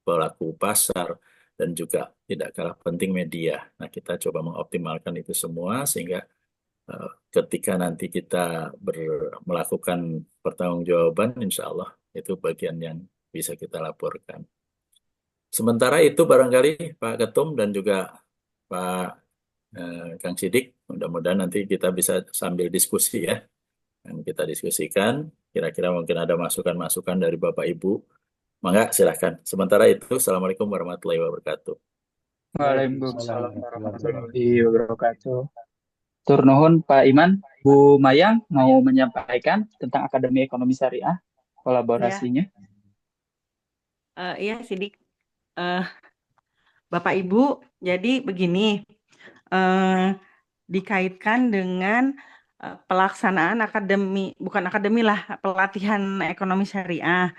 Speaker 6: pelaku pasar, dan juga tidak kalah penting media. Nah, kita coba mengoptimalkan itu semua sehingga ketika nanti kita melakukan pertanggungjawaban, insya Allah itu bagian yang bisa kita laporkan. Sementara itu barangkali Pak Ketum dan juga Pak Kang Sidik, mudah-mudahan nanti kita bisa sambil diskusi ya. Dan kita diskusikan, kira-kira mungkin ada masukan-masukan dari Bapak Ibu. Mangga silahkan. Sementara itu, Assalamualaikum warahmatullahi wabarakatuh.
Speaker 1: Waalaikumsalam warahmatullahi wabarakatuh. Tur nuhun Pak Iman, Bu Mayang mau menyampaikan tentang Akademi Ekonomi Syariah, kolaborasinya.
Speaker 11: Iya, Sidik. Bapak Ibu, jadi begini, dikaitkan dengan pelaksanaan bukan akademi lah, pelatihan ekonomi syariah.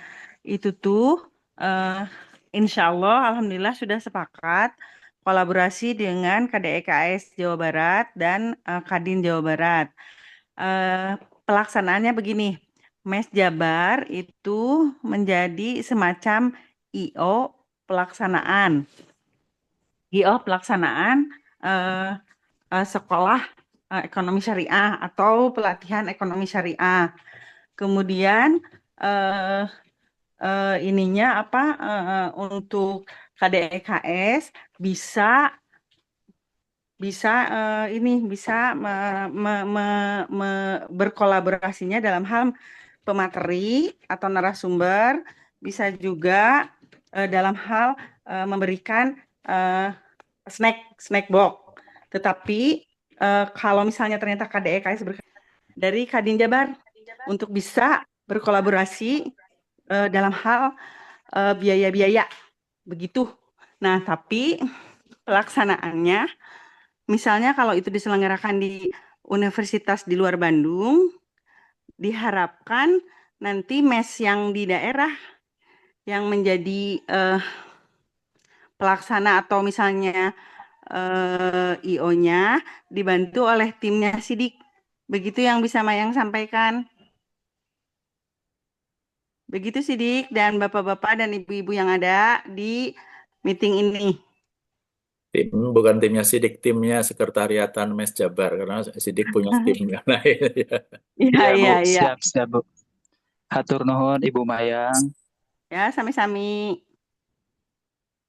Speaker 11: Itu tuh insya Allah, alhamdulillah sudah sepakat kolaborasi dengan KDEKS Jawa Barat dan Kadin Jawa Barat. Pelaksanaannya begini, Mes Jabar itu menjadi semacam IO pelaksanaan. Sekolah ekonomi syariah atau pelatihan ekonomi syariah. Kemudian untuk KDEKS bisa berkolaborasinya dalam hal pemateri atau narasumber, bisa juga dalam hal memberikan snack box. Tetapi kalau misalnya ternyata KDEKS dari Kadin Jabar untuk bisa berkolaborasi dalam hal biaya-biaya begitu. Nah, tapi pelaksanaannya, misalnya kalau itu diselenggarakan di universitas di luar Bandung, diharapkan nanti mes yang di daerah yang menjadi pelaksana atau misalnya IO-nya dibantu oleh timnya Sidik. Begitu yang bisa Mayang sampaikan. Begitu Sidik dan Bapak-bapak dan Ibu-ibu yang ada di meeting ini.
Speaker 6: Bukan timnya Sidik, timnya Sekretariatan Mes Jabar, karena Sidik punya timnya.
Speaker 11: Iya.
Speaker 1: Siap, Bu. Hatur nuhun Ibu Mayang.
Speaker 11: Ya, sami-sami.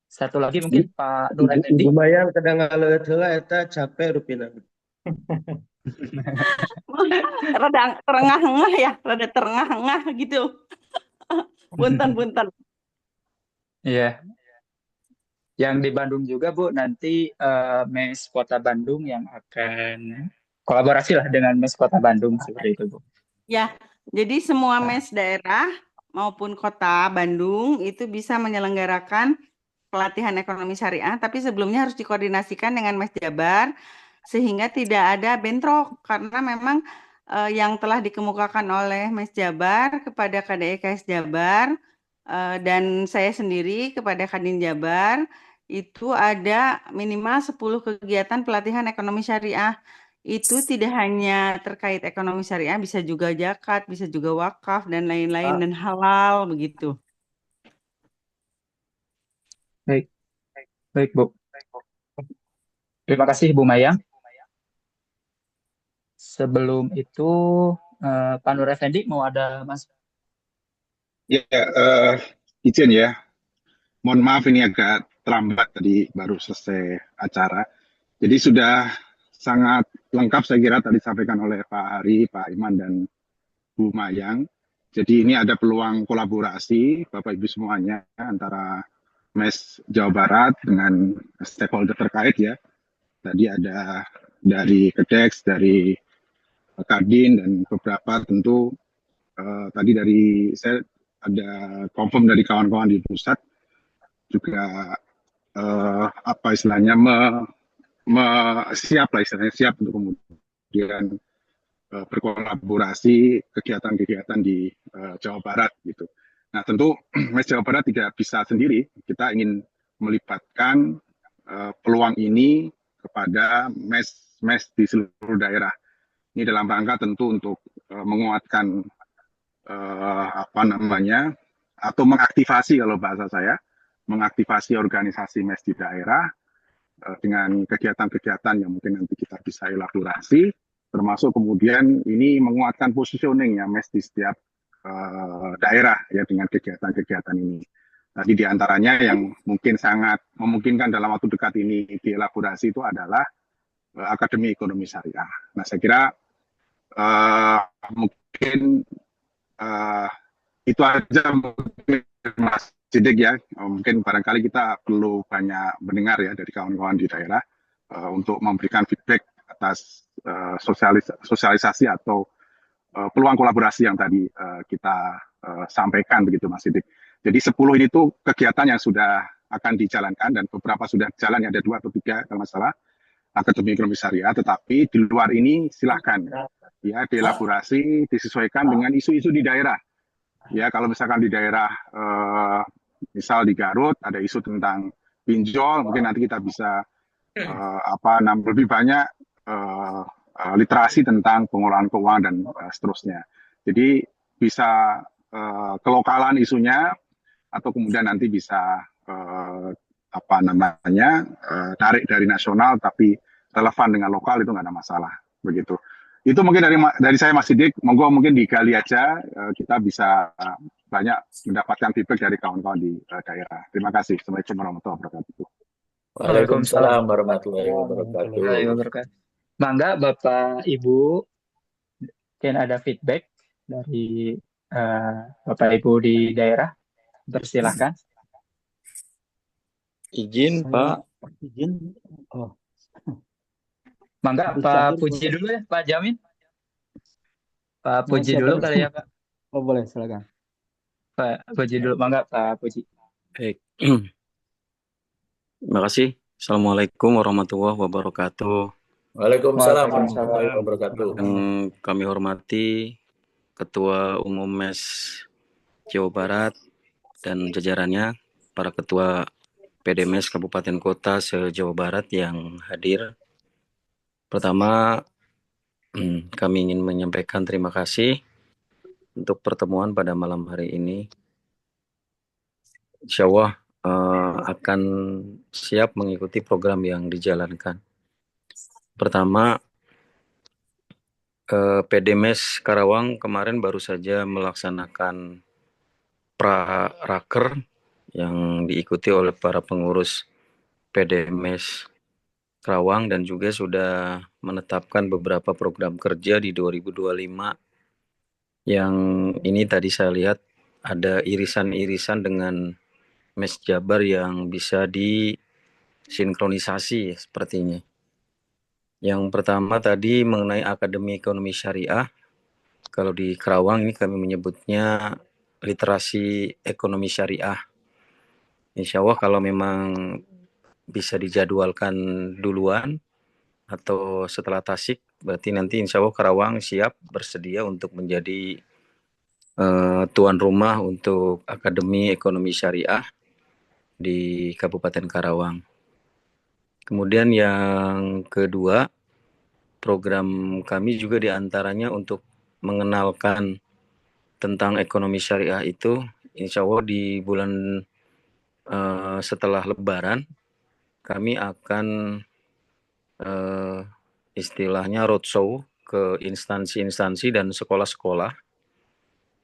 Speaker 1: Satu lagi mungkin Pak Nur Effendi.
Speaker 12: Ibu Mayang kadang ngaleut heula eta capek rupina.
Speaker 11: Rada terengah-engah ya, rada terengah-engah gitu. Punten.
Speaker 1: Iya. Yang di Bandung juga Bu, nanti Mes Kota Bandung yang akan kolaborasi lah dengan Mes Kota Bandung seperti itu Bu.
Speaker 11: Ya, jadi semua mes daerah maupun kota Bandung itu bisa menyelenggarakan pelatihan ekonomi syariah, tapi sebelumnya harus dikoordinasikan dengan Mes Jabar sehingga tidak ada bentrok, karena memang yang telah dikemukakan oleh Mes Jabar kepada KDEKS Jabar dan saya sendiri kepada Kadin Jabar itu ada minimal 10 kegiatan pelatihan ekonomi syariah. Itu tidak hanya terkait ekonomi syariah, bisa juga zakat, bisa juga wakaf dan lain-lain dan halal begitu.
Speaker 1: Baik Bu. Terima kasih Bu Mayang. Sebelum itu Pak Nur Effendi mau ada Mas?
Speaker 9: Ya, izin ya. Mohon maaf ini agak terlambat tadi baru selesai acara. Jadi sudah sangat lengkap saya kira tadi disampaikan oleh Pak Hari, Pak Iman dan Bu Mayang. Jadi ini ada peluang kolaborasi Bapak Ibu semuanya antara Mes Jawa Barat dengan stakeholder terkait ya. Tadi ada dari KEDEX, dari Kadin dan beberapa tentu tadi dari saya ada confirm dari kawan-kawan di pusat juga apa istilahnya siap lah istilahnya siap untuk kemudian berkolaborasi kegiatan-kegiatan di Jawa Barat gitu. Nah, tentu Mes Jawa Barat tidak bisa sendiri. Kita ingin melibatkan peluang ini kepada mes di seluruh daerah. Ini dalam rangka tentu untuk menguatkan apa namanya, atau mengaktifasi kalau bahasa saya, mengaktifasi organisasi mes di daerah dengan kegiatan-kegiatan yang mungkin nanti kita bisa elaborasi, termasuk kemudian ini menguatkan positioning ya mes di setiap daerah ya dengan kegiatan-kegiatan ini. Tadi diantaranya yang mungkin sangat memungkinkan dalam waktu dekat ini dielaborasi itu adalah Akademi Ekonomi Syariah. Nah, saya kira mungkin itu aja mungkin Mas Sidik ya. Mungkin barangkali kita perlu banyak mendengar ya dari kawan-kawan di daerah untuk memberikan feedback atas sosialisasi atau peluang kolaborasi yang tadi kita sampaikan begitu Mas Sidik. Jadi 10 ini tuh kegiatan yang sudah akan dijalankan dan beberapa sudah jalan, ada 2 atau 3 kalau nggak salah Akademi Ekonomi Syariah, tetapi di luar ini silahkan ya dielaborasi, disesuaikan dengan isu-isu di daerah. Ya kalau misalkan di daerah misal di Garut ada isu tentang pinjol, mungkin nanti kita bisa lebih banyak literasi tentang pengelolaan keuangan dan seterusnya. Jadi bisa kelokalan isunya atau kemudian nanti bisa tarik dari nasional tapi relevan dengan lokal itu nggak ada masalah begitu. Itu mungkin dari saya Mas Sidik, monggo mungkin digali aja kita bisa banyak mendapatkan feedback dari kawan-kawan di daerah. Terima kasih. Assalamualaikum warahmatullahi wabarakatuh.
Speaker 6: Waalaikumsalam warahmatullahi wabarakatuh.
Speaker 1: Mangga Bapak Ibu, mungkin ada feedback dari Bapak Ibu di daerah, persilahkan.
Speaker 8: Izin Pak.
Speaker 3: Izin. Oh.
Speaker 1: Mangga Pak Puji dulu ya Pak Jamin. Pak Puji dulu kali ya Pak.
Speaker 3: Oh boleh, silakan.
Speaker 1: Pak Puji dulu, mangga Pak Puji.
Speaker 13: Baik. Terima kasih. Assalamualaikum warahmatullahi wabarakatuh.
Speaker 6: Waalaikumsalam warahmatullahi wabarakatuh.
Speaker 13: Yang kami hormati Ketua Umum MES Jawa Barat dan jajarannya, para Ketua PDMes Kabupaten Kota se-Jawa Barat yang hadir. Pertama, kami ingin menyampaikan terima kasih untuk pertemuan pada malam hari ini. Insya Allah akan siap mengikuti program yang dijalankan. Pertama, PDMes Karawang kemarin baru saja melaksanakan pra-raker yang diikuti oleh para pengurus PDMes Karawang dan juga sudah menetapkan beberapa program kerja di 2025 yang ini tadi saya lihat ada irisan-irisan dengan Mes Jabar yang bisa disinkronisasi sepertinya. Yang pertama tadi mengenai Akademi Ekonomi Syariah. Kalau di Karawang ini kami menyebutnya literasi ekonomi syariah. Insya Allah kalau memang bisa dijadwalkan duluan atau setelah Tasik, berarti nanti insya Allah Karawang siap bersedia untuk menjadi tuan rumah untuk Akademi Ekonomi Syariah di Kabupaten Karawang. Kemudian yang kedua, program kami juga diantaranya untuk mengenalkan tentang ekonomi syariah itu, insya Allah di bulan setelah Lebaran, kami akan istilahnya roadshow ke instansi-instansi dan sekolah-sekolah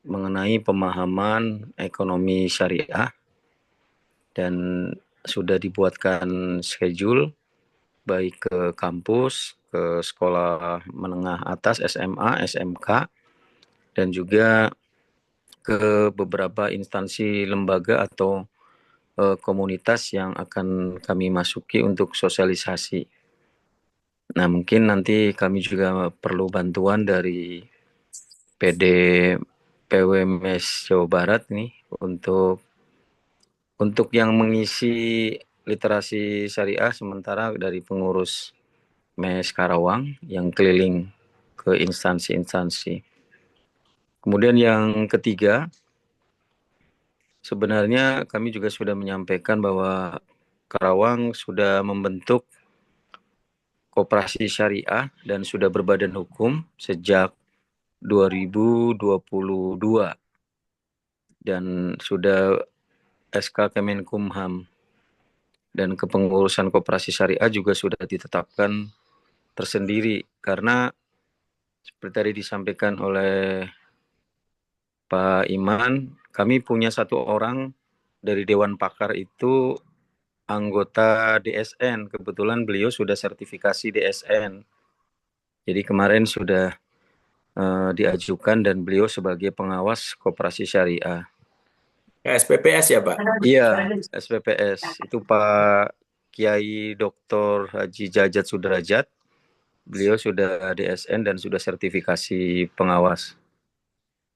Speaker 13: mengenai pemahaman ekonomi syariah dan sudah dibuatkan schedule baik ke kampus, ke sekolah menengah atas, SMA, SMK, dan juga ke beberapa instansi lembaga atau komunitas yang akan kami masuki untuk sosialisasi. Nah, mungkin nanti kami juga perlu bantuan dari PD PWMS Jawa Barat nih untuk yang mengisi literasi syariah sementara dari pengurus MES Karawang yang keliling ke instansi-instansi. Kemudian yang ketiga, sebenarnya kami juga sudah menyampaikan bahwa Karawang sudah membentuk koperasi syariah dan sudah berbadan hukum sejak 2022 dan sudah SK Kemenkumham, dan kepengurusan koperasi syariah juga sudah ditetapkan tersendiri karena seperti tadi disampaikan oleh Pak Iman, kami punya satu orang dari Dewan Pakar itu anggota DSN. Kebetulan beliau sudah sertifikasi DSN. Jadi kemarin sudah diajukan dan beliau sebagai pengawas koperasi syariah.
Speaker 6: SPPS ya Pak?
Speaker 13: Iya, SPPS. Itu Pak Kiai Dr. Haji Jajat Sudrajat. Beliau sudah DSN dan sudah sertifikasi pengawas.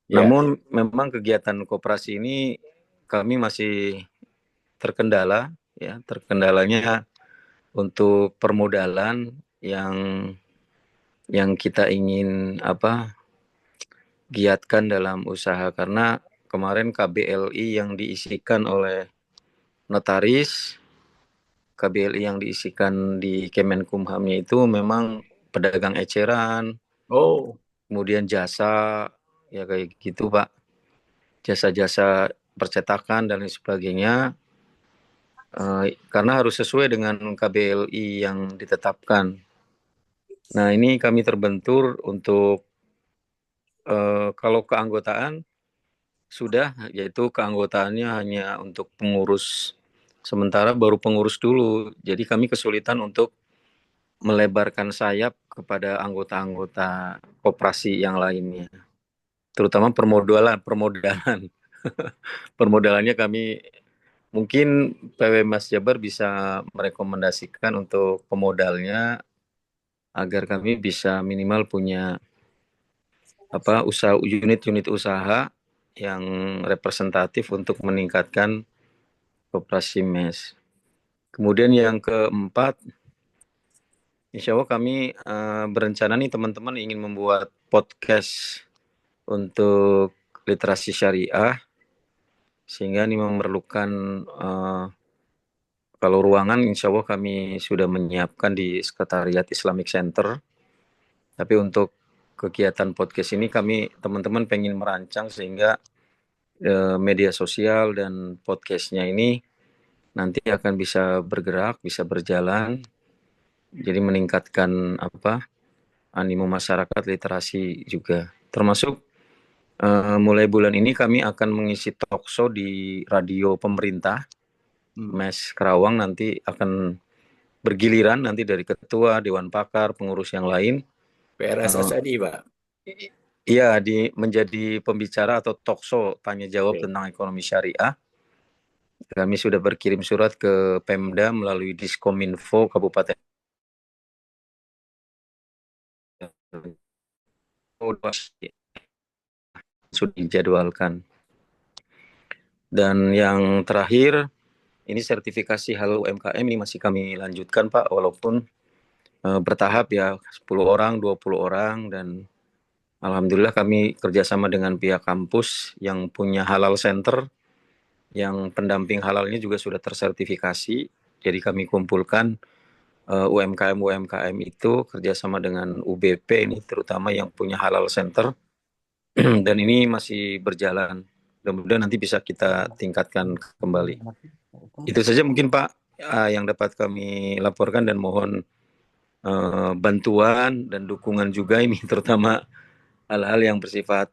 Speaker 6: Ya.
Speaker 13: Namun memang kegiatan koperasi ini kami masih terkendala, ya, terkendalanya untuk permodalan yang kita ingin giatkan dalam usaha, karena kemarin KBLI yang diisikan oleh notaris, KBLI yang diisikan di Kemenkumhamnya itu memang pedagang eceran, kemudian jasa, ya kayak gitu Pak, jasa-jasa percetakan dan lain sebagainya, karena harus sesuai dengan KBLI yang ditetapkan. Nah ini kami terbentur untuk kalau keanggotaan sudah, yaitu keanggotaannya hanya untuk pengurus sementara, baru pengurus dulu. Jadi kami kesulitan untuk melebarkan sayap kepada anggota-anggota koperasi yang lainnya, terutama permodalan. Permodalannya kami, mungkin PW Mas Jabar bisa merekomendasikan untuk pemodalnya agar kami bisa minimal punya unit-unit usaha yang representatif untuk meningkatkan koperasi MES. Kemudian yang keempat, insya Allah kami berencana nih teman-teman ingin membuat podcast untuk literasi syariah, sehingga ini memerlukan kalau ruangan insya Allah kami sudah menyiapkan di Sekretariat Islamic Center. Tapi untuk kegiatan podcast ini kami teman-teman pengen merancang sehingga media sosial dan podcastnya ini nanti akan bisa bergerak, bisa berjalan, jadi meningkatkan animo masyarakat literasi juga. Termasuk mulai bulan ini kami akan mengisi talkshow di radio pemerintah, MES Karawang nanti akan bergiliran nanti dari ketua, dewan pakar, pengurus yang lain.
Speaker 6: PRSSI Pak?
Speaker 13: Iya, menjadi pembicara atau talkshow tanya jawab tentang ekonomi syariah. Kami sudah berkirim surat ke Pemda melalui Diskominfo Kabupaten. Sudah dijadwalkan. Dan yang terakhir, ini sertifikasi halal UMKM ini masih kami lanjutkan Pak, walaupun bertahap ya, 10 orang, 20 orang, dan alhamdulillah kami kerjasama dengan pihak kampus yang punya halal center, yang pendamping halalnya juga sudah tersertifikasi. Jadi kami kumpulkan UMKM itu kerjasama dengan UBP ini, terutama yang punya halal center, dan ini masih berjalan. Mudah-mudahan nanti bisa kita tingkatkan kembali. Itu saja mungkin Pak yang dapat kami laporkan, dan mohon bantuan dan dukungan juga ini, terutama hal-hal yang bersifat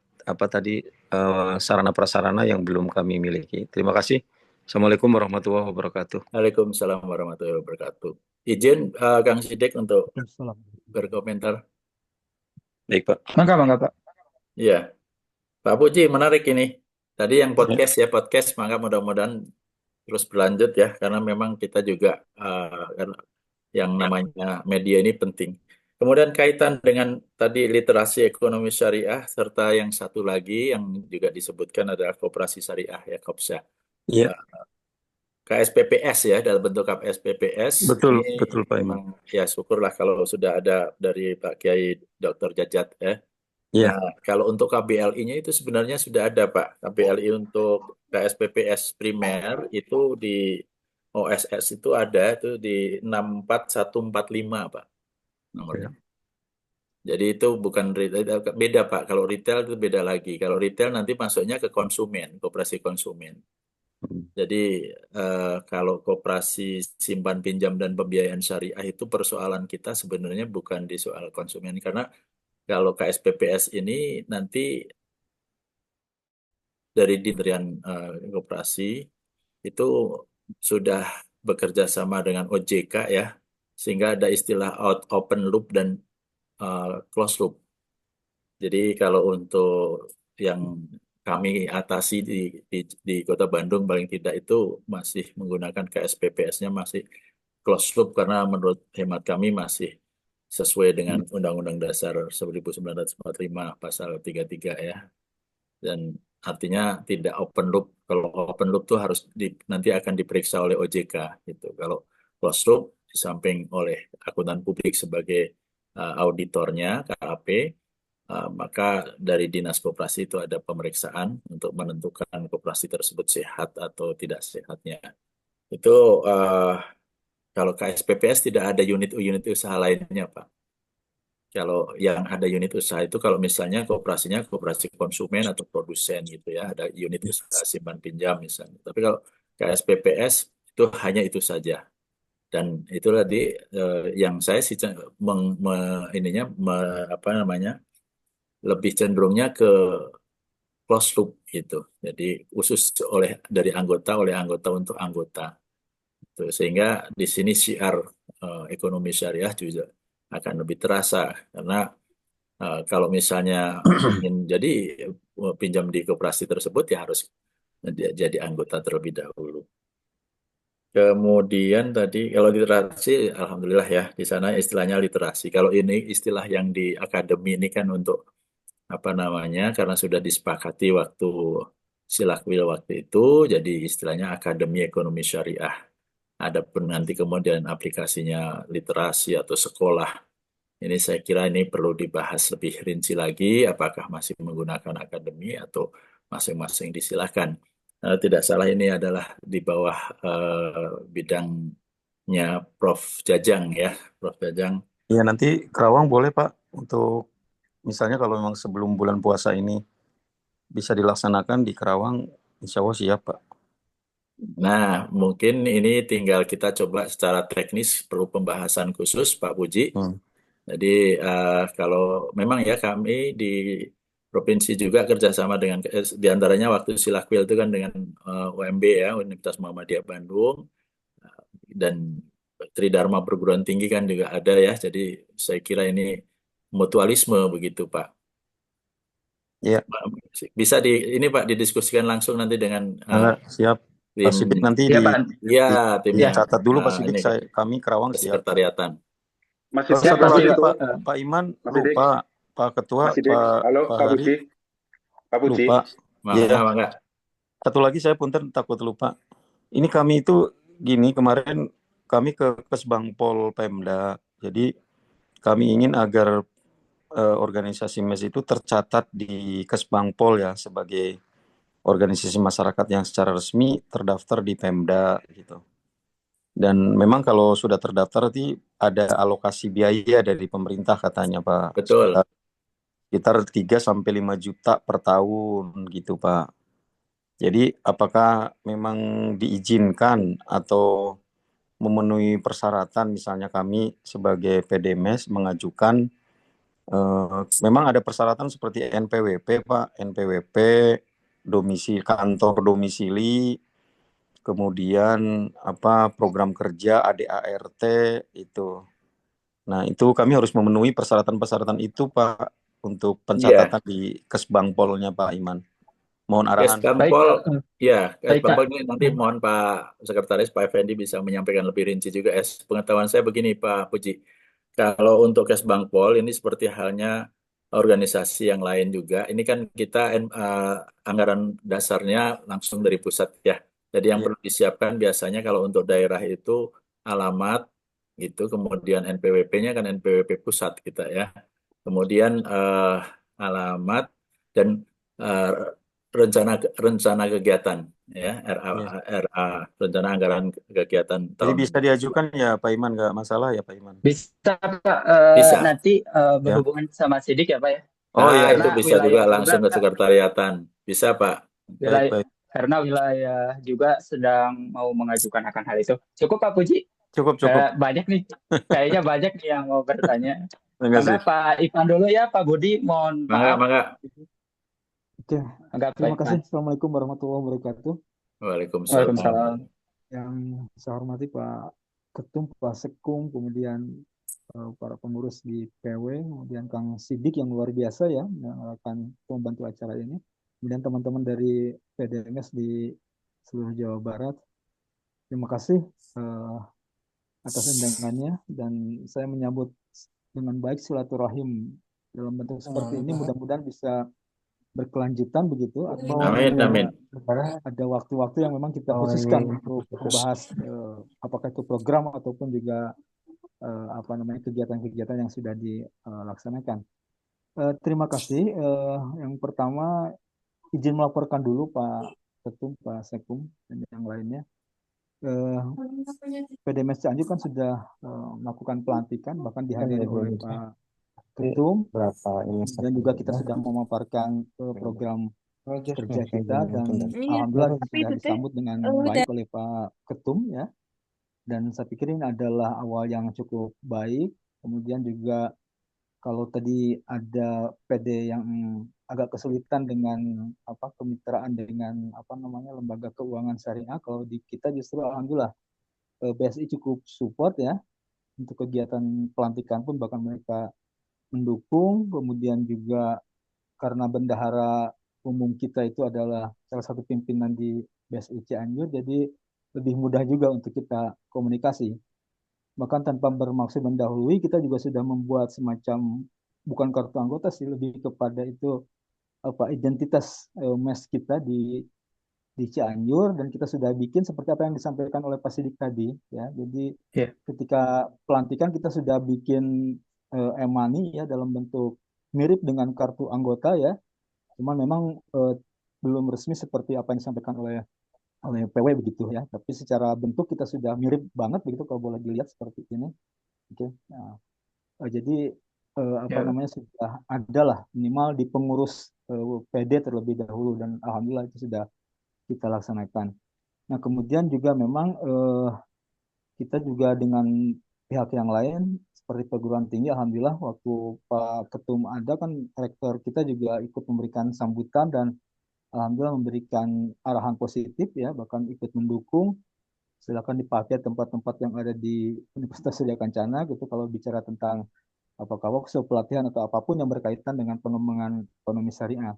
Speaker 13: sarana prasarana yang belum kami miliki. Terima kasih. Assalamualaikum warahmatullahi wabarakatuh.
Speaker 6: Waalaikumsalam warahmatullahi wabarakatuh. Izin Kang Sidek untuk berkomentar.
Speaker 13: Baik Pak.
Speaker 1: Mangga Pak.
Speaker 6: Iya, Pak Puji, menarik ini. Tadi yang podcast maka mudah-mudahan terus berlanjut ya, karena memang kita juga yang namanya media ini penting. Kemudian kaitan dengan tadi literasi ekonomi syariah, serta yang satu lagi yang juga disebutkan adalah koperasi syariah ya, KOPSYA.
Speaker 13: Iya.
Speaker 6: KSPPS ya, dalam bentuk KSPPS
Speaker 13: Betul,
Speaker 6: ini
Speaker 13: betul Pak Iman.
Speaker 6: memang ya syukurlah kalau sudah ada dari Pak Kiai Dr. Jajat ya.
Speaker 13: Iya,
Speaker 6: Nah, kalau untuk KBLI-nya itu sebenarnya sudah ada Pak. KBLI untuk KSPPS primer itu di OSS itu ada itu di 64145 Pak nomornya. Jadi itu bukan retail, beda Pak. Kalau retail itu beda lagi. Kalau retail nanti masuknya ke konsumen, koperasi konsumen. Jadi kalau koperasi simpan pinjam dan pembiayaan syariah itu persoalan kita sebenarnya bukan di soal konsumen, karena kalau KSPPS ini nanti dari Kementerian Koperasi itu sudah bekerja sama dengan OJK ya, sehingga ada istilah open loop dan closed loop. Jadi kalau untuk yang kami atasi di Kota Bandung paling tidak itu masih menggunakan KSPPS-nya masih closed loop, karena menurut hemat kami masih sesuai dengan Undang-Undang Dasar 1945 pasal 33 ya. Dan artinya tidak open loop. Kalau open loop tuh harus nanti akan diperiksa oleh OJK gitu. Kalau closed loop di samping oleh akuntan publik sebagai auditornya KAP, maka dari Dinas Koperasi itu ada pemeriksaan untuk menentukan koperasi tersebut sehat atau tidak sehatnya. Itu kalau KSPPS tidak ada unit usaha lainnya, Pak. Kalau yang ada unit usaha itu kalau misalnya koperasinya koperasi konsumen atau produsen gitu ya, ada unit usaha simpan pinjam misalnya. Tapi kalau KSPPS itu hanya itu saja. Dan itu tadi yang saya sih lebih cenderungnya ke closed loop gitu. Jadi khusus dari anggota oleh anggota untuk anggota. Sehingga di sini syiar ekonomi syariah juga akan lebih terasa, karena kalau misalnya ingin jadi pinjam di koperasi tersebut ya harus jadi anggota terlebih dahulu. Kemudian tadi kalau literasi, alhamdulillah ya di sana istilahnya literasi. Kalau ini istilah yang di akademi ini kan untuk karena sudah disepakati waktu Silakwil waktu itu, jadi istilahnya Akademi Ekonomi Syariah. Adapun nanti kemudian aplikasinya literasi atau sekolah, ini saya kira ini perlu dibahas lebih rinci lagi, apakah masih menggunakan akademi atau masing-masing disilahkan. Tidak salah ini adalah di bawah bidangnya Prof. Jajang ya, Prof. Jajang.
Speaker 8: Ya nanti Kerawang boleh Pak untuk misalnya kalau memang sebelum bulan puasa ini bisa dilaksanakan di Kerawang, insya Allah siap Pak.
Speaker 6: Nah, mungkin ini tinggal kita coba secara teknis, perlu pembahasan khusus Pak Puji. Jadi kalau memang ya kami di provinsi juga kerjasama dengan, diantaranya waktu Silakwil itu kan dengan UMB ya, Universitas Muhammadiyah Bandung, dan Tridharma Perguruan Tinggi kan juga ada ya, jadi saya kira ini mutualisme begitu Pak.
Speaker 8: Iya.
Speaker 6: Bisa ini Pak didiskusikan langsung nanti dengan
Speaker 8: siap. Pak Sidik nanti
Speaker 6: timnya
Speaker 8: catat dulu Pak Sidik, kami Kerawang siap.
Speaker 6: Sekretariatan.
Speaker 9: Masih
Speaker 8: satu lagi Pak Iman lupa Pak Ketua Pak Hari lupa.
Speaker 6: Mangga.
Speaker 8: Satu lagi saya punten takut lupa. Ini kami itu gini, kemarin kami ke Kesbangpol Pemda. Jadi kami ingin agar organisasi MES itu tercatat di Kesbangpol ya sebagai organisasi masyarakat yang secara resmi terdaftar di Pemda gitu. Dan memang kalau sudah terdaftar nanti ada alokasi biaya dari pemerintah katanya Pak.
Speaker 6: Betul.
Speaker 8: Sekitar 3-5 juta per tahun gitu Pak. Jadi apakah memang diizinkan atau memenuhi persyaratan, misalnya kami sebagai PDMes mengajukan memang ada persyaratan seperti NPWP Pak, NPWP, kantor domisili, kemudian program kerja ADART itu. Nah, itu kami harus memenuhi persyaratan-persyaratan itu Pak untuk pencatatan di Kesbangpolnya Pak Iman. Mohon arahan.
Speaker 6: Kesbangpol ini nanti mohon Pak Sekretaris Pak Effendi bisa menyampaikan lebih rinci juga. Pengetahuan saya begini Pak Puji. Kalau untuk Kesbangpol ini seperti halnya organisasi yang lain juga. Ini kan kita anggaran dasarnya langsung dari pusat ya. Jadi yang
Speaker 8: Iya.
Speaker 6: perlu disiapkan biasanya kalau untuk daerah itu alamat gitu, kemudian NPWP-nya kan NPWP pusat kita ya. Kemudian alamat dan eh, rencana rencana kegiatan ya,
Speaker 8: Iya.
Speaker 6: RA rencana anggaran kegiatan
Speaker 8: Jadi
Speaker 6: tahun
Speaker 8: bisa diajukan ya Pak Iman, nggak masalah ya Pak Iman?
Speaker 1: Bisa Pak,
Speaker 6: bisa.
Speaker 1: nanti
Speaker 8: Ya.
Speaker 1: berhubungan sama Sidik ya Pak ya.
Speaker 8: Oh iya,
Speaker 1: Karena
Speaker 6: Itu
Speaker 8: iya.
Speaker 6: bisa juga
Speaker 1: wilayah
Speaker 6: langsung ke
Speaker 1: juga
Speaker 6: sekretariatan. Bisa Pak.
Speaker 8: Baik,
Speaker 1: wilayah
Speaker 8: baik.
Speaker 1: karena wilayah juga sedang mau mengajukan akan hal itu. Cukup Pak Puji?
Speaker 8: Cukup, cukup.
Speaker 1: Banyak nih, kayaknya banyak nih yang mau bertanya.
Speaker 8: Terima kasih.
Speaker 1: Enggak Pak Ipan dulu ya, Pak Budi, mohon
Speaker 6: Mangga,
Speaker 1: maaf.
Speaker 6: mangga.
Speaker 3: Oke,
Speaker 1: Enggak Pak
Speaker 3: terima kasih.
Speaker 1: Ipan.
Speaker 3: Assalamualaikum warahmatullahi wabarakatuh.
Speaker 6: Waalaikumsalam.
Speaker 1: Waalaikumsalam.
Speaker 3: Yang saya hormati Pak Ketum, Pak Sekum, kemudian para pengurus di PW, kemudian Kang Sidik yang luar biasa ya, yang akan membantu acara ini. Kemudian teman-teman dari PDMS di seluruh Jawa Barat. Terima kasih atas undangannya dan saya menyambut dengan baik silaturahim dalam bentuk seperti ini. Mudah-mudahan bisa berkelanjutan begitu atau
Speaker 6: Amin, amin.
Speaker 3: ada waktu-waktu yang memang kita khususkan untuk membahas apakah itu program ataupun juga kegiatan-kegiatan yang sudah dilaksanakan. Terima kasih. Yang pertama izin melaporkan dulu Pak Ketum, Pak Sekum dan yang lainnya. PDMS Cianjur kan sudah melakukan pelantikan bahkan dihadiri oleh Pak Ketum dan juga kita sudah memaparkan program kerja kita dan alhamdulillah sudah disambut dengan baik oleh Pak Ketum ya. Dan saya pikir ini adalah awal yang cukup baik. Kemudian juga kalau tadi ada PD yang agak kesulitan dengan kemitraan dengan lembaga keuangan syariah, kalau di kita justru alhamdulillah BSI cukup support ya untuk kegiatan pelantikan pun bahkan mereka mendukung. Kemudian juga karena bendahara umum kita itu adalah salah satu pimpinan di BSI Cianjur, jadi lebih mudah juga untuk kita komunikasi. Bahkan tanpa bermaksud mendahului, kita juga sudah membuat semacam bukan kartu anggota sih, lebih kepada itu identitas MES kita di Cianjur, dan kita sudah bikin seperti apa yang disampaikan oleh Pak Sidik tadi ya. Jadi ketika pelantikan kita sudah bikin e-money ya dalam bentuk mirip dengan kartu anggota ya. Cuman memang belum resmi seperti apa yang disampaikan oleh PW begitu ya. Tapi secara bentuk kita sudah mirip banget begitu kalau boleh dilihat seperti ini. Oke. Nah, jadi sudah ada lah minimal di pengurus PD terlebih dahulu dan alhamdulillah itu sudah kita laksanakan. Nah, kemudian juga memang kita juga dengan pihak yang lain seperti perguruan tinggi, alhamdulillah waktu Pak Ketum ada kan rektor kita juga ikut memberikan sambutan dan alhamdulillah memberikan arahan positif ya, bahkan ikut mendukung. Silakan dipakai tempat-tempat yang ada di Universitas Surya Kencana gitu kalau bicara tentang apakah workshop, pelatihan atau apapun yang berkaitan dengan pengembangan ekonomi syariah.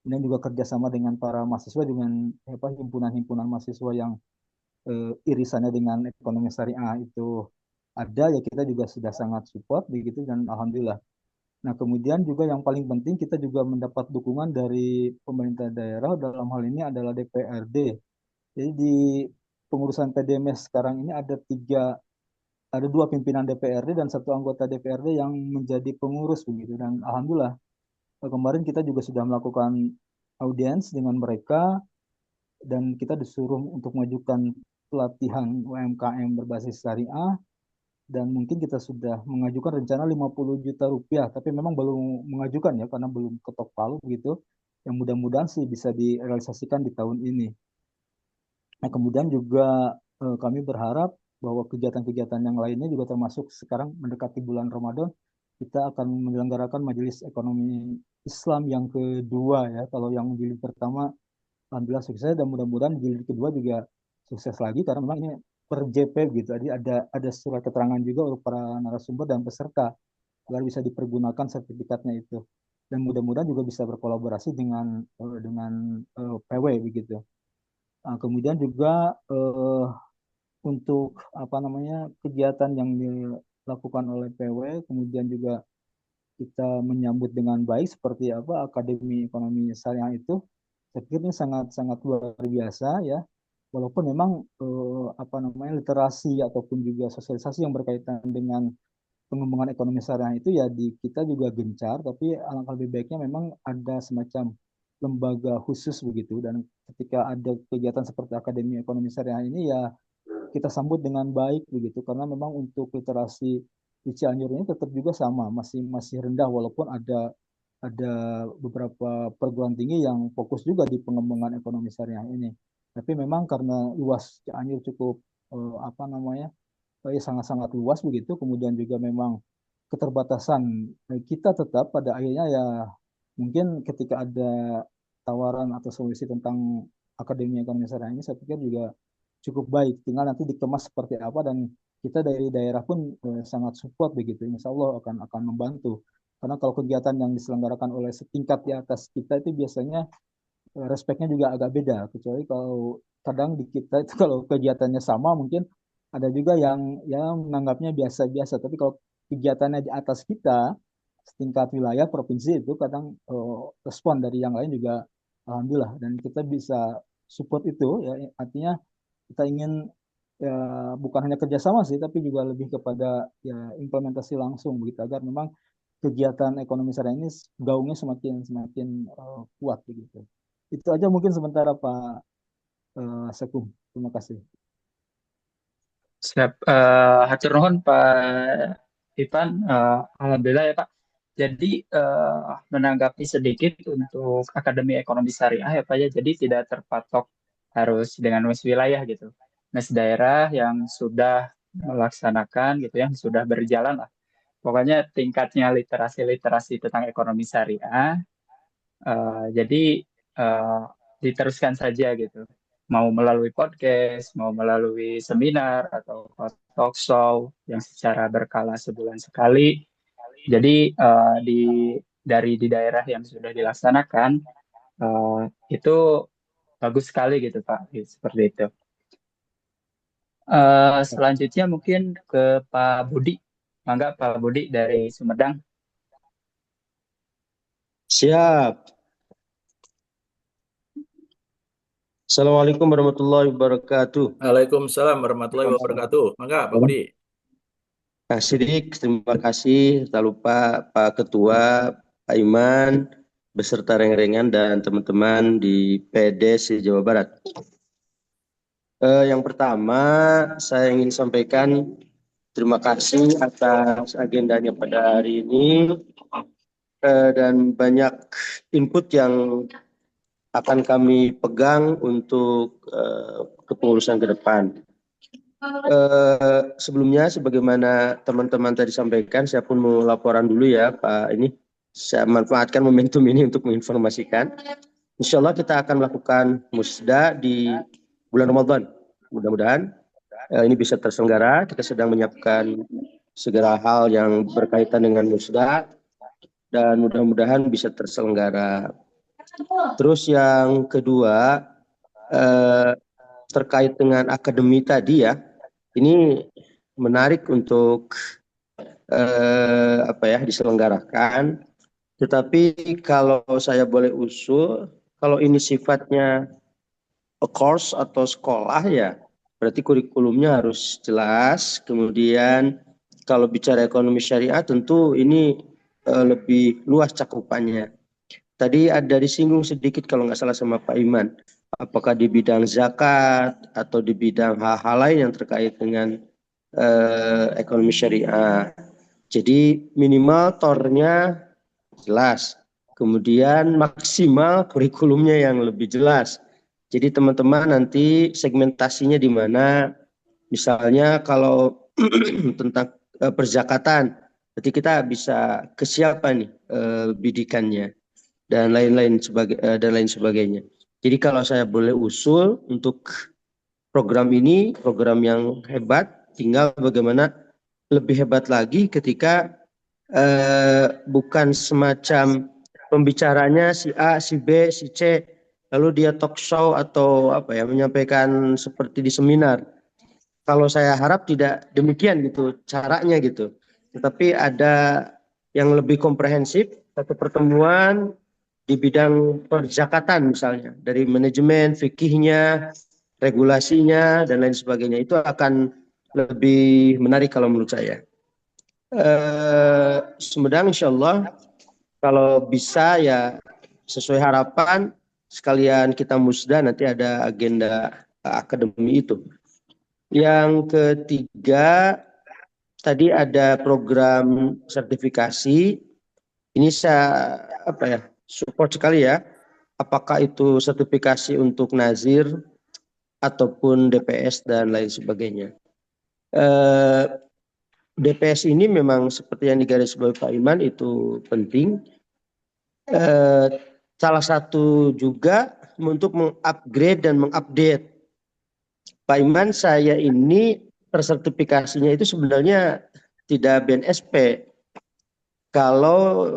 Speaker 3: Ini juga kerjasama dengan para mahasiswa dengan himpunan-himpunan mahasiswa yang irisannya dengan ekonomi syariah itu ada ya, kita juga sudah sangat support begitu dan alhamdulillah. Nah, kemudian juga yang paling penting kita juga mendapat dukungan dari pemerintah daerah, dalam hal ini adalah DPRD. Jadi di pengurusan PDMS sekarang ini ada dua pimpinan DPRD dan satu anggota DPRD yang menjadi pengurus begitu, dan alhamdulillah kemarin kita juga sudah melakukan audiens dengan mereka dan kita disuruh untuk mengajukan pelatihan UMKM berbasis syariah, dan mungkin kita sudah mengajukan rencana 50 juta rupiah, tapi memang belum mengajukan ya karena belum ketok palu gitu. Yang mudah-mudahan sih bisa direalisasikan di tahun ini. Nah, kemudian juga kami berharap bahwa kegiatan-kegiatan yang lainnya juga termasuk sekarang mendekati bulan Ramadan, kita akan menyelenggarakan Majelis Ekonomi Islam yang kedua ya. Kalau yang jilid pertama alhamdulillah sukses dan mudah-mudahan jilid kedua juga sukses lagi karena memang ini per JP gitu. Jadi ada surat keterangan juga untuk para narasumber dan peserta agar bisa dipergunakan sertifikatnya itu. Dan mudah-mudahan juga bisa berkolaborasi dengan PW begitu. Nah, kemudian juga untuk kegiatan yang dilakukan oleh PW, kemudian juga kita menyambut dengan baik seperti Akademi Ekonomi Syariah itu. Saya pikir ini sangat-sangat luar biasa ya. walaupun memang apa namanya literasi ataupun juga sosialisasi yang berkaitan dengan pengembangan ekonomi syariah itu ya di kita juga gencar, tapi alangkah lebih baiknya memang ada semacam lembaga khusus begitu, dan ketika ada kegiatan seperti Akademi Ekonomi Syariah ini ya kita sambut dengan baik begitu, karena memang untuk literasi di Cianjur ini tetap juga sama, masih masih rendah, walaupun ada beberapa perguruan tinggi yang fokus juga di pengembangan ekonomi syariah ini. Tapi memang karena luas Cianjur cukup apa namanya sangat-sangat luas begitu, kemudian juga memang keterbatasan kita tetap pada akhirnya ya mungkin ketika ada tawaran atau solusi tentang Akademi Ekonomi Syariah ini saya pikir juga cukup baik, tinggal nanti dikemas seperti apa, dan kita dari daerah pun sangat support begitu, insya Allah akan membantu, karena kalau kegiatan yang diselenggarakan oleh setingkat di atas kita itu biasanya respeknya juga agak beda, kecuali kalau kadang di kita itu kalau kegiatannya sama mungkin ada juga yang menganggapnya biasa-biasa, tapi kalau kegiatannya di atas kita setingkat wilayah provinsi itu kadang respon dari yang lain juga alhamdulillah, dan kita bisa support itu ya, artinya kita ingin ya, bukan hanya kerjasama sih, tapi juga lebih kepada ya implementasi langsung begitu, agar memang kegiatan ekonomi syariah ini gaungnya semakin kuat begitu. Itu aja mungkin sementara Pak Sekum. Terima kasih.
Speaker 1: Siap. Hatur nuhun Pak Ivan. Alhamdulillah ya Pak. Jadi menanggapi sedikit untuk Akademi Ekonomi Syariah ya Pak ya. Jadi tidak terpatok harus dengan mes wilayah gitu. Mes daerah yang sudah melaksanakan gitu, yang sudah berjalan lah. Pokoknya tingkatnya literasi tentang ekonomi syariah. Jadi diteruskan saja gitu. Mau melalui podcast, mau melalui seminar atau talk show yang secara berkala sebulan sekali. Jadi dari di daerah yang sudah dilaksanakan itu bagus sekali gitu Pak, seperti itu. Selanjutnya mungkin ke Pak Budi. Mangga Pak Budi dari Sumedang.
Speaker 12: Siap. Assalamualaikum warahmatullahi wabarakatuh.
Speaker 6: Waalaikumsalam warahmatullahi wabarakatuh. Mangga Pak Budi.
Speaker 12: Kak Sidik, terima kasih. Tak lupa Pak Ketua, Pak Iman, beserta reng-rengan dan teman-teman di PDS Jawa Barat. Yang pertama, saya ingin sampaikan terima kasih atas agendanya pada hari ini dan banyak input yang akan kami pegang untuk kepengurusan ke depan. Sebelumnya, sebagaimana teman-teman tadi sampaikan, saya pun mau laporan dulu ya Pak. Ini saya manfaatkan momentum ini untuk menginformasikan. Insya Allah kita akan melakukan musda di bulan Ramadan. Mudah-mudahan ini bisa terselenggara. Kita sedang menyiapkan segala hal yang berkaitan dengan musda dan mudah-mudahan bisa terselenggara. Terus yang kedua terkait dengan akademi tadi ya, ini menarik untuk diselenggarakan. Tetapi kalau saya boleh usul, kalau ini sifatnya course atau sekolah ya, berarti kurikulumnya harus jelas. Kemudian kalau bicara ekonomi syariah tentu ini lebih luas cakupannya. Tadi ada disinggung sedikit kalau nggak salah sama Pak Iman, apakah di bidang zakat atau di bidang hal-hal lain yang terkait dengan ekonomi syariah. Jadi minimal tornya jelas, kemudian maksimal kurikulumnya yang lebih jelas. Jadi teman-teman nanti segmentasinya di mana, misalnya kalau tentang perzakatan, berarti kita bisa ke siapa nih bidikannya dan lain sebagainya. Jadi kalau saya boleh usul untuk program ini, program yang hebat, tinggal bagaimana lebih hebat lagi ketika bukan semacam pembicaranya si A, si B, si C, lalu dia talk show atau menyampaikan seperti di seminar. Kalau saya harap tidak demikian gitu caranya gitu. Tetapi ada yang lebih komprehensif, satu pertemuan di bidang perzakatan misalnya, dari manajemen, fikihnya, regulasinya dan lain sebagainya. Itu akan lebih menarik kalau menurut saya. Sumedang insya Allah kalau bisa ya sesuai harapan sekalian kita musda nanti ada agenda akademi itu. Yang ketiga tadi ada program sertifikasi. Ini saya support sekali ya. Apakah itu sertifikasi untuk Nazir ataupun DPS dan lain sebagainya. DPS ini memang seperti yang digarisbawahi Pak Iman itu penting. Salah satu juga untuk mengupgrade dan mengupdate. Pak Iman, saya ini tersertifikasinya itu sebenarnya tidak BNSP. Kalau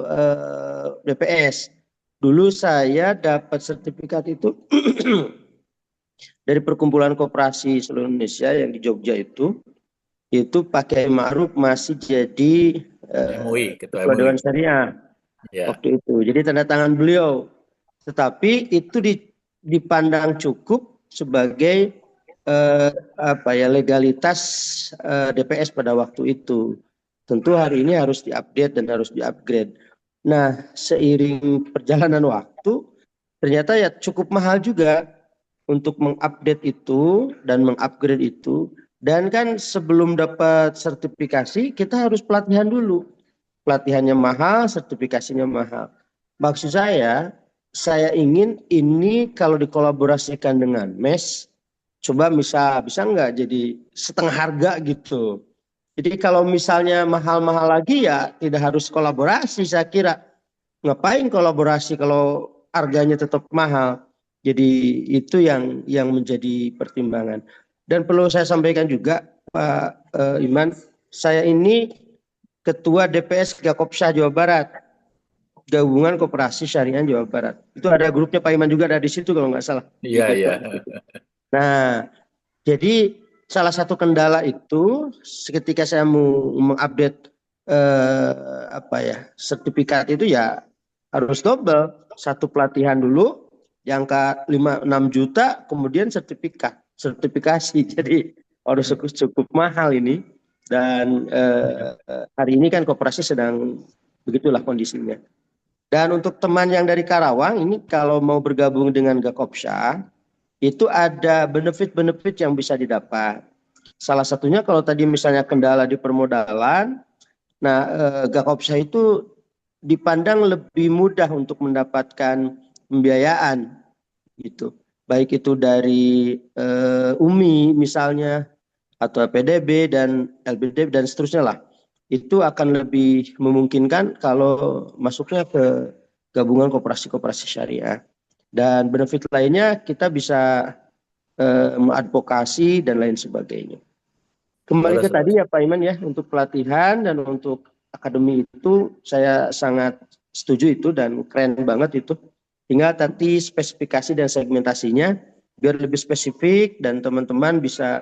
Speaker 12: DPS, dulu saya dapat sertifikat itu dari Perkumpulan Koperasi Seluruh Indonesia yang di Jogja itu pakai Ma'ruf masih jadi
Speaker 6: MUI,
Speaker 12: Ketua Dewan Syariah waktu itu. Jadi tanda tangan beliau. Tetapi itu dipandang cukup sebagai legalitas DPS pada waktu itu. Tentu hari ini harus diupdate dan harus diupgrade. Nah, seiring perjalanan waktu ternyata ya cukup mahal juga untuk mengupdate itu dan mengupgrade itu. Dan kan sebelum dapat sertifikasi kita harus pelatihan dulu. Pelatihannya mahal, sertifikasinya mahal. Maksud saya ingin ini kalau dikolaborasikan dengan MES, coba bisa nggak jadi setengah harga gitu. Jadi kalau misalnya mahal-mahal lagi ya tidak harus kolaborasi saya kira. Ngapain kolaborasi kalau harganya tetap mahal. Jadi itu yang menjadi pertimbangan. Dan perlu saya sampaikan juga Pak Iman, saya ini Ketua DPS Gakopsha Jawa Barat. Gabungan Koperasi Syariah Jawa Barat. Itu ada grupnya Pak Iman juga ada di situ kalau nggak salah.
Speaker 6: Iya.
Speaker 12: Nah, jadi salah satu kendala itu ketika saya mau mengupdate sertifikat itu ya harus double. Satu pelatihan dulu yang ke 5-6 juta kemudian sertifikasi. Jadi harus cukup mahal ini dan hari ini kan koperasi sedang begitulah kondisinya. Dan untuk teman yang dari Karawang ini kalau mau bergabung dengan Gakopsha itu ada benefit-benefit yang bisa didapat. Salah satunya kalau tadi misalnya kendala di permodalan, nah Gakopsha itu dipandang lebih mudah untuk mendapatkan pembiayaan gitu. Baik itu dari UMI misalnya atau PDB dan LBD dan seterusnya lah. Itu akan lebih memungkinkan kalau masuknya ke gabungan koperasi-koperasi syariah. Dan benefit lainnya kita bisa mengadvokasi dan lain sebagainya. Kembali ke tadi ya Pak Iman ya, untuk pelatihan dan untuk akademi itu saya sangat setuju itu dan keren banget itu. Tinggal nanti spesifikasi dan segmentasinya biar lebih spesifik dan teman-teman bisa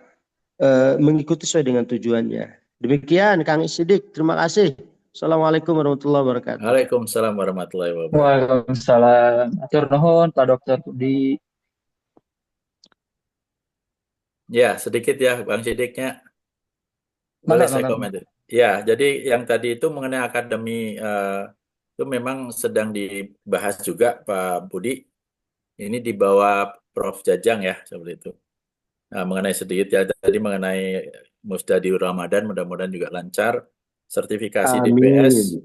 Speaker 12: mengikuti sesuai dengan tujuannya. Demikian Kang Isidik, terima kasih. Assalamualaikum warahmatullahi wabarakatuh.
Speaker 6: Waalaikumsalam warahmatullahi wabarakatuh.
Speaker 1: Waalaikumsalam. Atur nuhun Pak Dokter Budi.
Speaker 6: Ya, sedikit ya Bang Sidiknya. Boleh saya komentar. Ya, jadi yang tadi itu mengenai akademi itu memang sedang dibahas juga Pak Budi. Ini di bawah Prof. Jajang ya, seperti itu. Nah, mengenai sedikit ya, tadi mengenai Musdadi Ramadan, mudah-mudahan juga lancar. Sertifikasi DPS,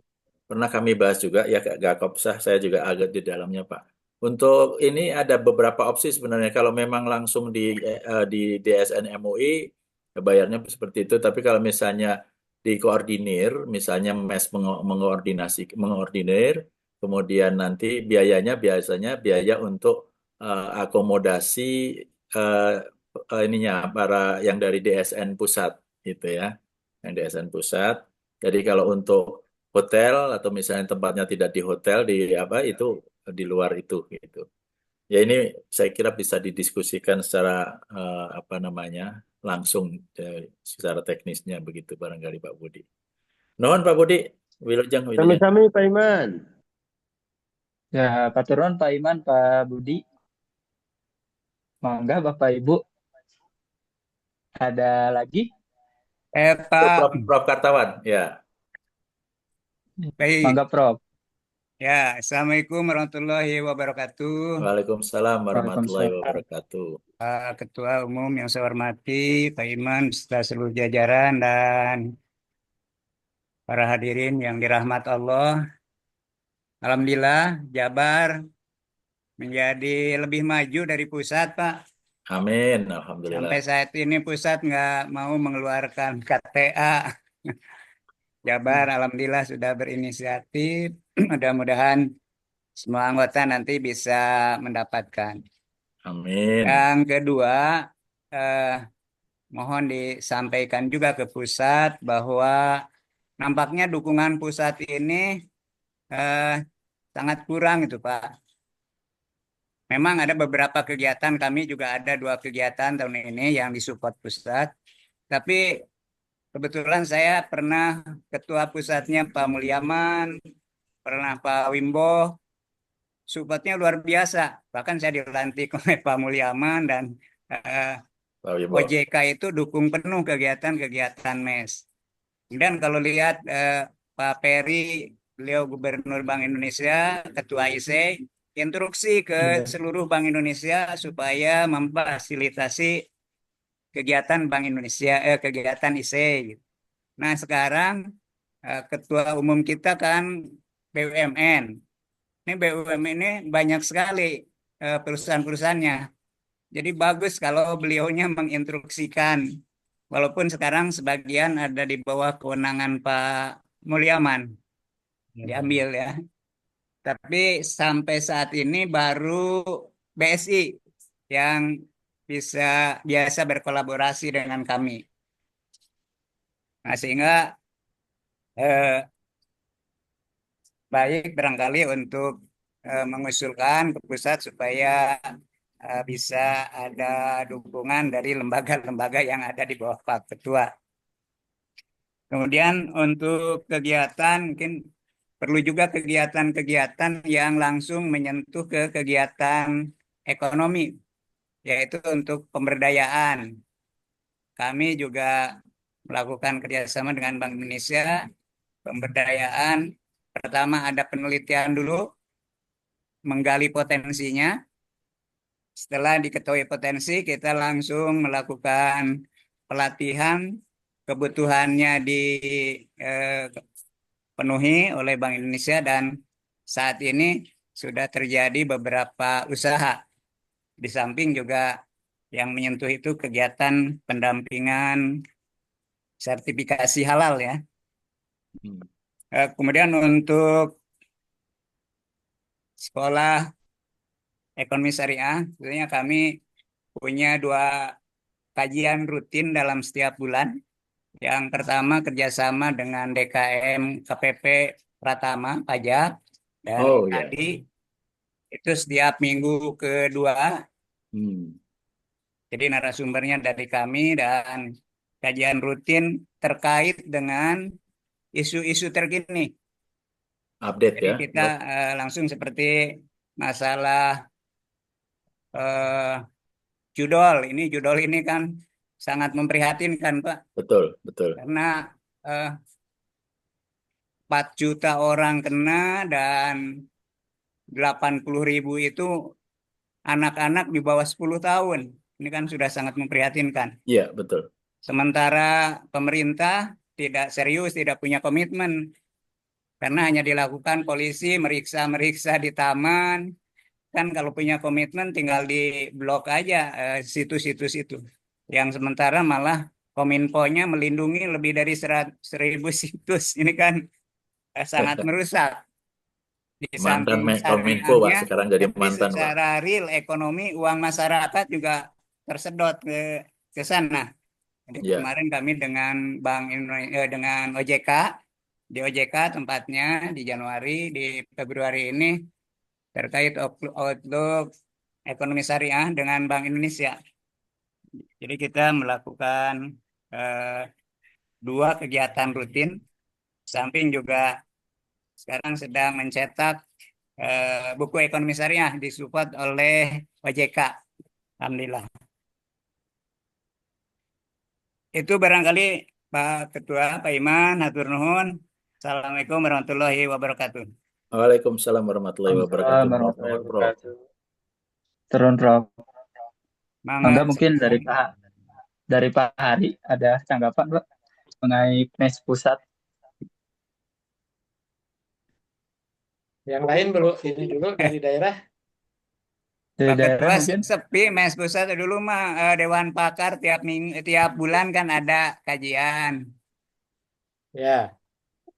Speaker 6: pernah kami bahas juga, ya Gakopsha, saya juga agak di dalamnya Pak. Untuk ini ada beberapa opsi sebenarnya, kalau memang langsung di DSN MUI, ya bayarnya seperti itu, tapi kalau misalnya dikoordinir, misalnya MES mengordinir, kemudian nanti biayanya biasanya biaya untuk akomodasi para yang dari DSN pusat gitu ya, yang DSN pusat. Jadi kalau untuk hotel atau misalnya tempatnya tidak di hotel itu di luar itu gitu. Ya ini saya kira bisa didiskusikan secara langsung secara teknisnya begitu barangkali Pak Budi. Nuhun Pak Budi, Wilujeng.
Speaker 12: Sami-sami Pak Iman.
Speaker 1: Ya, Pak Turun, Pak Iman, Pak Budi. Mangga Bapak Ibu Ada lagi?
Speaker 6: Prof.
Speaker 5: Pak,
Speaker 6: Prof. Kartawan, ya.
Speaker 5: baik.
Speaker 1: Mangga, Prof.
Speaker 5: Ya, Assalamualaikum warahmatullahi wabarakatuh.
Speaker 6: Waalaikumsalam warahmatullahi
Speaker 1: Waalaikumsalam.
Speaker 6: wabarakatuh.
Speaker 5: Pak Ketua Umum yang saya hormati, Pak Iman, beserta seluruh jajaran, dan para hadirin yang dirahmat Allah. Alhamdulillah, Jabar menjadi lebih maju dari pusat, Pak.
Speaker 6: Amin, alhamdulillah.
Speaker 5: Sampai saat ini pusat nggak mau mengeluarkan KTA. Jabar, alhamdulillah sudah berinisiatif. Mudah-mudahan semua anggota nanti bisa mendapatkan.
Speaker 6: Amin.
Speaker 5: Yang kedua, mohon disampaikan juga ke pusat bahwa nampaknya dukungan pusat ini sangat kurang itu, Pak. Memang ada beberapa kegiatan, kami juga ada 2 kegiatan tahun ini yang disupport pusat. Tapi kebetulan saya pernah ketua pusatnya Pak Mulyaman, pernah Pak Wimbo, supportnya luar biasa. Bahkan saya dilantik oleh Pak Mulyaman dan
Speaker 6: Pak Wimbo.
Speaker 5: OJK itu dukung penuh kegiatan-kegiatan MES. Dan kalau lihat Pak Peri, beliau Gubernur Bank Indonesia, Ketua IC, instruksi ke seluruh Bank Indonesia supaya memfasilitasi kegiatan Bank Indonesia, kegiatan IC. Nah, sekarang Ketua Umum kita kan BUMN. Ini BUMN ini banyak sekali perusahaan-perusahaannya. Jadi bagus kalau beliaunya menginstruksikan. Walaupun sekarang sebagian ada di bawah kewenangan Pak Mulyaman. Diambil ya. Tapi sampai saat ini baru BSI yang biasa berkolaborasi dengan kami. Nah, sehingga baik barangkali untuk mengusulkan ke pusat supaya bisa ada dukungan dari lembaga-lembaga yang ada di bawah Pak Ketua. Kemudian untuk kegiatan mungkin perlu juga kegiatan-kegiatan yang langsung menyentuh ke kegiatan ekonomi, yaitu untuk pemberdayaan. Kami juga melakukan kerjasama dengan Bank Indonesia, pemberdayaan. Pertama ada penelitian dulu, menggali potensinya. Setelah diketahui potensi, kita langsung melakukan pelatihan, kebutuhannya dipenuhi oleh Bank Indonesia, dan saat ini sudah terjadi beberapa usaha. Di samping juga yang menyentuh itu kegiatan pendampingan sertifikasi halal ya. Kemudian untuk sekolah ekonomi syariah, tentunya kami punya 2 kajian rutin dalam setiap bulan. Yang pertama kerjasama dengan DKM KPP Pratama Pajak, dan tadi itu setiap minggu kedua. Jadi narasumbernya dari kami dan kajian rutin terkait dengan isu-isu terkini.
Speaker 6: Update.
Speaker 5: Jadi
Speaker 6: ya.
Speaker 5: kita langsung seperti masalah judol. Judol ini kan sangat memprihatinkan, Pak.
Speaker 6: Betul, betul.
Speaker 5: Karena 4 juta orang kena dan 80.000 itu anak-anak di bawah 10 tahun. Ini kan sudah sangat memprihatinkan.
Speaker 6: Iya, betul.
Speaker 5: Sementara pemerintah tidak serius, tidak punya komitmen. Karena hanya dilakukan polisi meriksa-meriksa di taman. Kan kalau punya komitmen tinggal di blok aja situs-situs itu. Yang sementara malah Kominfo-nya melindungi lebih dari 1.000 situs. Ini kan sangat merusak. Di
Speaker 6: Mantan
Speaker 5: samping
Speaker 6: Kominfo, Pak,
Speaker 5: syariahnya,
Speaker 6: sekarang jadi
Speaker 5: tapi
Speaker 6: mantan, Pak.
Speaker 5: secara real ekonomi uang masyarakat juga tersedot ke sana. Jadi kemarin kami dengan dengan OJK, di OJK tempatnya di Januari, di Februari ini terkait outlook ekonomi syariah dengan Bank Indonesia. Jadi kita melakukan 2 kegiatan rutin, samping juga sekarang sedang mencetak buku ekonomi syariah disupport oleh OJK. Alhamdulillah. itu barangkali Pak Ketua, Pak Iman, hatur nuhun. Assalamualaikum warahmatullahi wabarakatuh.
Speaker 6: Waalaikumsalam warahmatullahi wabarakatuh.
Speaker 1: Waalaikumsalam
Speaker 6: Prof.
Speaker 1: warahmatullahi
Speaker 6: Mohon, Prof.
Speaker 1: wabarakatuh. Turun, Prof.
Speaker 5: Mangga
Speaker 1: Mangga mungkin
Speaker 5: silakan.
Speaker 1: dari Pak Hari ada tanggapan, Pak, mengenai MES pusat.
Speaker 2: Yang lain belum ini dulu dari daerah.
Speaker 1: Dari
Speaker 5: Pak
Speaker 1: daerah
Speaker 5: Ketua
Speaker 1: mungkin.
Speaker 5: sepi mes pusat dulu mah Dewan Pakar tiap bulan kan ada kajian.
Speaker 2: Ya,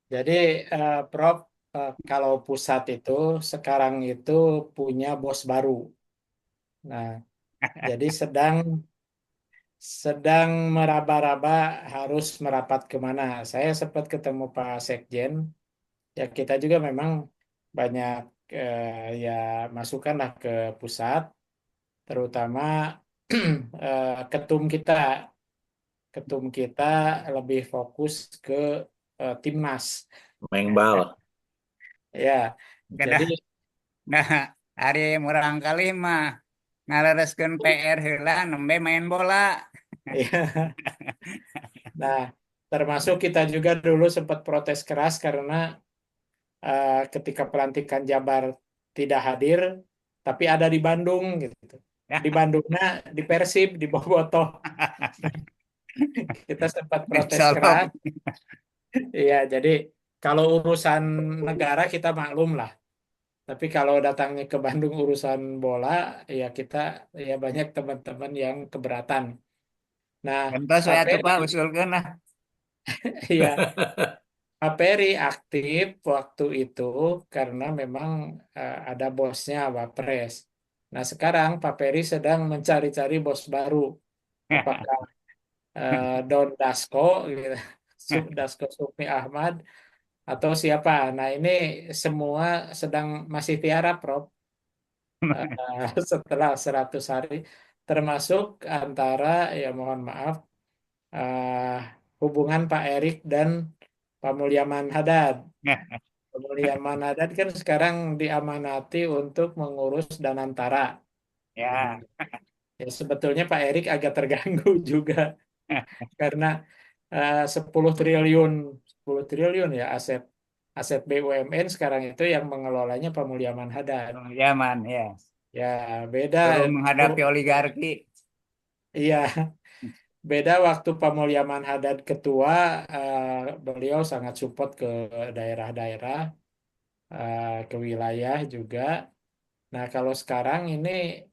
Speaker 2: jadi Prof, kalau pusat itu sekarang itu punya bos baru. Nah, jadi sedang meraba-raba harus merapat kemana. Saya sempat ketemu Pak Sekjen, ya kita juga memang banyak ya masukan lah ke pusat, terutama ketum kita. Ketum kita lebih fokus ke timnas.
Speaker 6: Mengbal.
Speaker 2: Ya,
Speaker 5: Kedah,
Speaker 2: jadi
Speaker 5: nah hari murang kali mah ngalereskeun PR heula nembe main bola.
Speaker 2: ya. Nah, termasuk kita juga dulu sempat protes keras karena ketika pelantikan Jabar tidak hadir, tapi ada di Bandung gitu. Di Bandungnya di Persib di Bobotoh. Kita sempat protes
Speaker 5: Dicolok.
Speaker 2: keras. Iya, jadi kalau urusan negara kita maklum lah. Tapi kalau datangnya ke Bandung urusan bola, ya kita ya banyak teman-teman yang keberatan. Nah,
Speaker 5: Entos
Speaker 2: Pak
Speaker 5: we atuh
Speaker 2: Peri,
Speaker 5: Pak usulkeun lah.
Speaker 2: ya Pak Peri aktif waktu itu karena memang ada bosnya Wapres. Nah, sekarang Pak Peri sedang mencari-cari bos baru. Apakah Don Dasko, gitu, Dasko Supmi Ahmad, atau siapa? Nah, ini semua sedang masih tiarap, Prof. Setelah 100 hari, termasuk antara, ya mohon maaf, eh, hubungan Pak Erik dan Pak Mulyaman Hadad. Pak Mulyaman Hadad kan sekarang diamanati untuk mengurus Danantara.
Speaker 5: Ya.
Speaker 2: Ya, sebetulnya Pak Erik agak terganggu juga karena 10 triliun 10 triliun ya aset aset BUMN sekarang itu yang mengelolanya Pak Mulyaman Hadad.
Speaker 5: Yaman ya.
Speaker 2: Ya, beda.
Speaker 5: Suruh menghadapi oligarki.
Speaker 2: Iya, beda waktu Pak Mulyaman Hadad ketua, beliau sangat support ke daerah-daerah, ke wilayah juga. Nah, kalau sekarang ini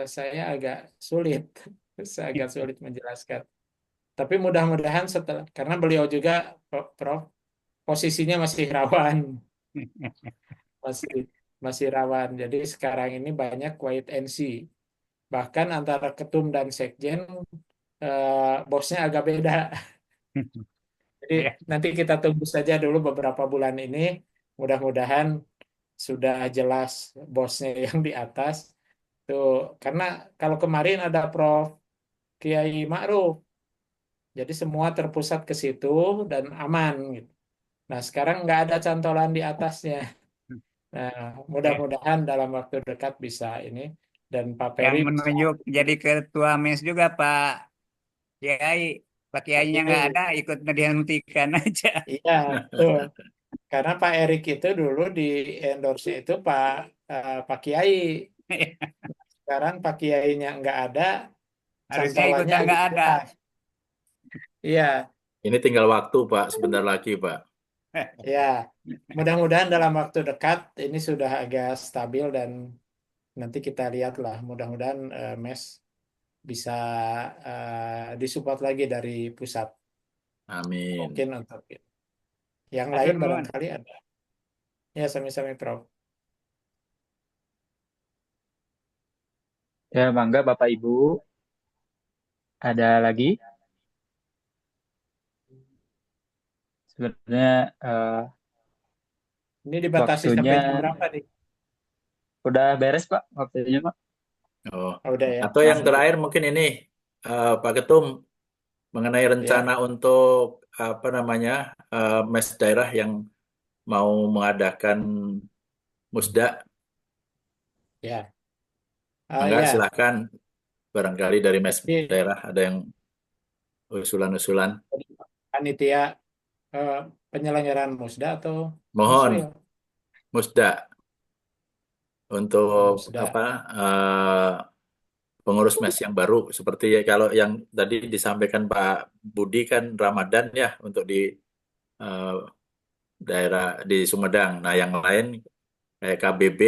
Speaker 2: saya agak sulit, saya agak sulit menjelaskan. Tapi mudah-mudahan setelah, karena beliau juga, Prof, posisinya masih rawan, masih masih rawan. Jadi sekarang ini banyak wait and see. Bahkan antara ketum dan sekjen bosnya agak beda. Jadi
Speaker 5: Ya.
Speaker 2: nanti kita tunggu saja dulu beberapa bulan ini. Mudah-mudahan sudah jelas bosnya yang di atas. Tuh, karena kalau kemarin ada Prof Kiai Ma'ruf, jadi semua terpusat ke situ dan aman gitu. Nah, sekarang nggak ada cantolan di atasnya. Nah, mudah-mudahan dalam waktu dekat bisa ini dan Pak
Speaker 5: Yang
Speaker 2: Peri bisa.
Speaker 5: menunjuk jadi ketua MES juga Pak Kiai. Pak
Speaker 2: Pak
Speaker 5: Kiainya nggak
Speaker 2: Kiai.
Speaker 5: ada, ikut dihentikan aja.
Speaker 2: Iya, tuh. Karena Pak Erik itu dulu di endorse itu Pak Kiai. Sekarang Pak Kiainya nggak ada,
Speaker 5: Harusnya
Speaker 2: cantolannya
Speaker 5: ikutan
Speaker 2: agak
Speaker 5: nggak ada.
Speaker 2: jelas. Iya,
Speaker 6: Ini tinggal waktu, Pak. Sebentar lagi, Pak.
Speaker 2: ya. Mudah-mudahan dalam waktu dekat ini sudah agak stabil dan nanti kita lihatlah. Mudah-mudahan MES bisa disupport lagi dari pusat.
Speaker 6: Amin.
Speaker 2: Mungkin untuk yang
Speaker 5: Hatur
Speaker 2: lain
Speaker 5: nuhun.
Speaker 2: barangkali ada. Ya, sami-sami Prof.
Speaker 1: Ya, mangga Bapak Ibu. Ada lagi? Sebenarnya
Speaker 2: Ini dibatasi sampai
Speaker 1: waktunya
Speaker 2: jam berapa nih?
Speaker 1: udah beres, Pak, waktunya, Pak.
Speaker 6: Oh.
Speaker 2: Oh, udah ya.
Speaker 6: Atau yang terakhir mungkin ini, Pak Ketum, mengenai rencana untuk apa namanya MES daerah yang mau mengadakan musda.
Speaker 2: Ya.
Speaker 6: Mangga
Speaker 2: Ya.
Speaker 6: silakan, barangkali dari MES
Speaker 2: Jadi,
Speaker 6: daerah ada yang usulan-usulan.
Speaker 2: Panitia penyelenggaraan Musda atau
Speaker 6: Mohon
Speaker 2: Muswil?
Speaker 6: Musda untuk
Speaker 2: Musda.
Speaker 6: Pengurus MES yang baru, seperti kalau yang tadi disampaikan Pak Budi kan Ramadan ya untuk di daerah di Sumedang. Nah yang lain kayak KBB,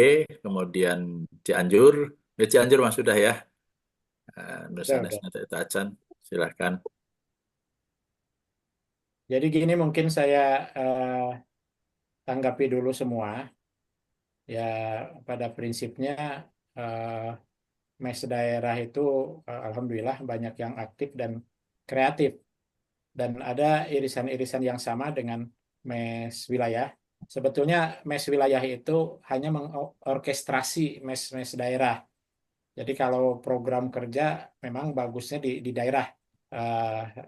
Speaker 6: kemudian Cianjur, Cianjur mas sudah ya, Nusa
Speaker 2: Udah.
Speaker 6: Tenggara Acan, silahkan.
Speaker 2: Jadi gini mungkin saya tanggapi dulu semua. Ya pada prinsipnya MES daerah itu alhamdulillah banyak yang aktif dan kreatif. Dan ada irisan-irisan yang sama dengan MES wilayah. Sebetulnya MES wilayah itu hanya mengorkestrasi MES-MES daerah. Jadi kalau program kerja memang bagusnya di daerah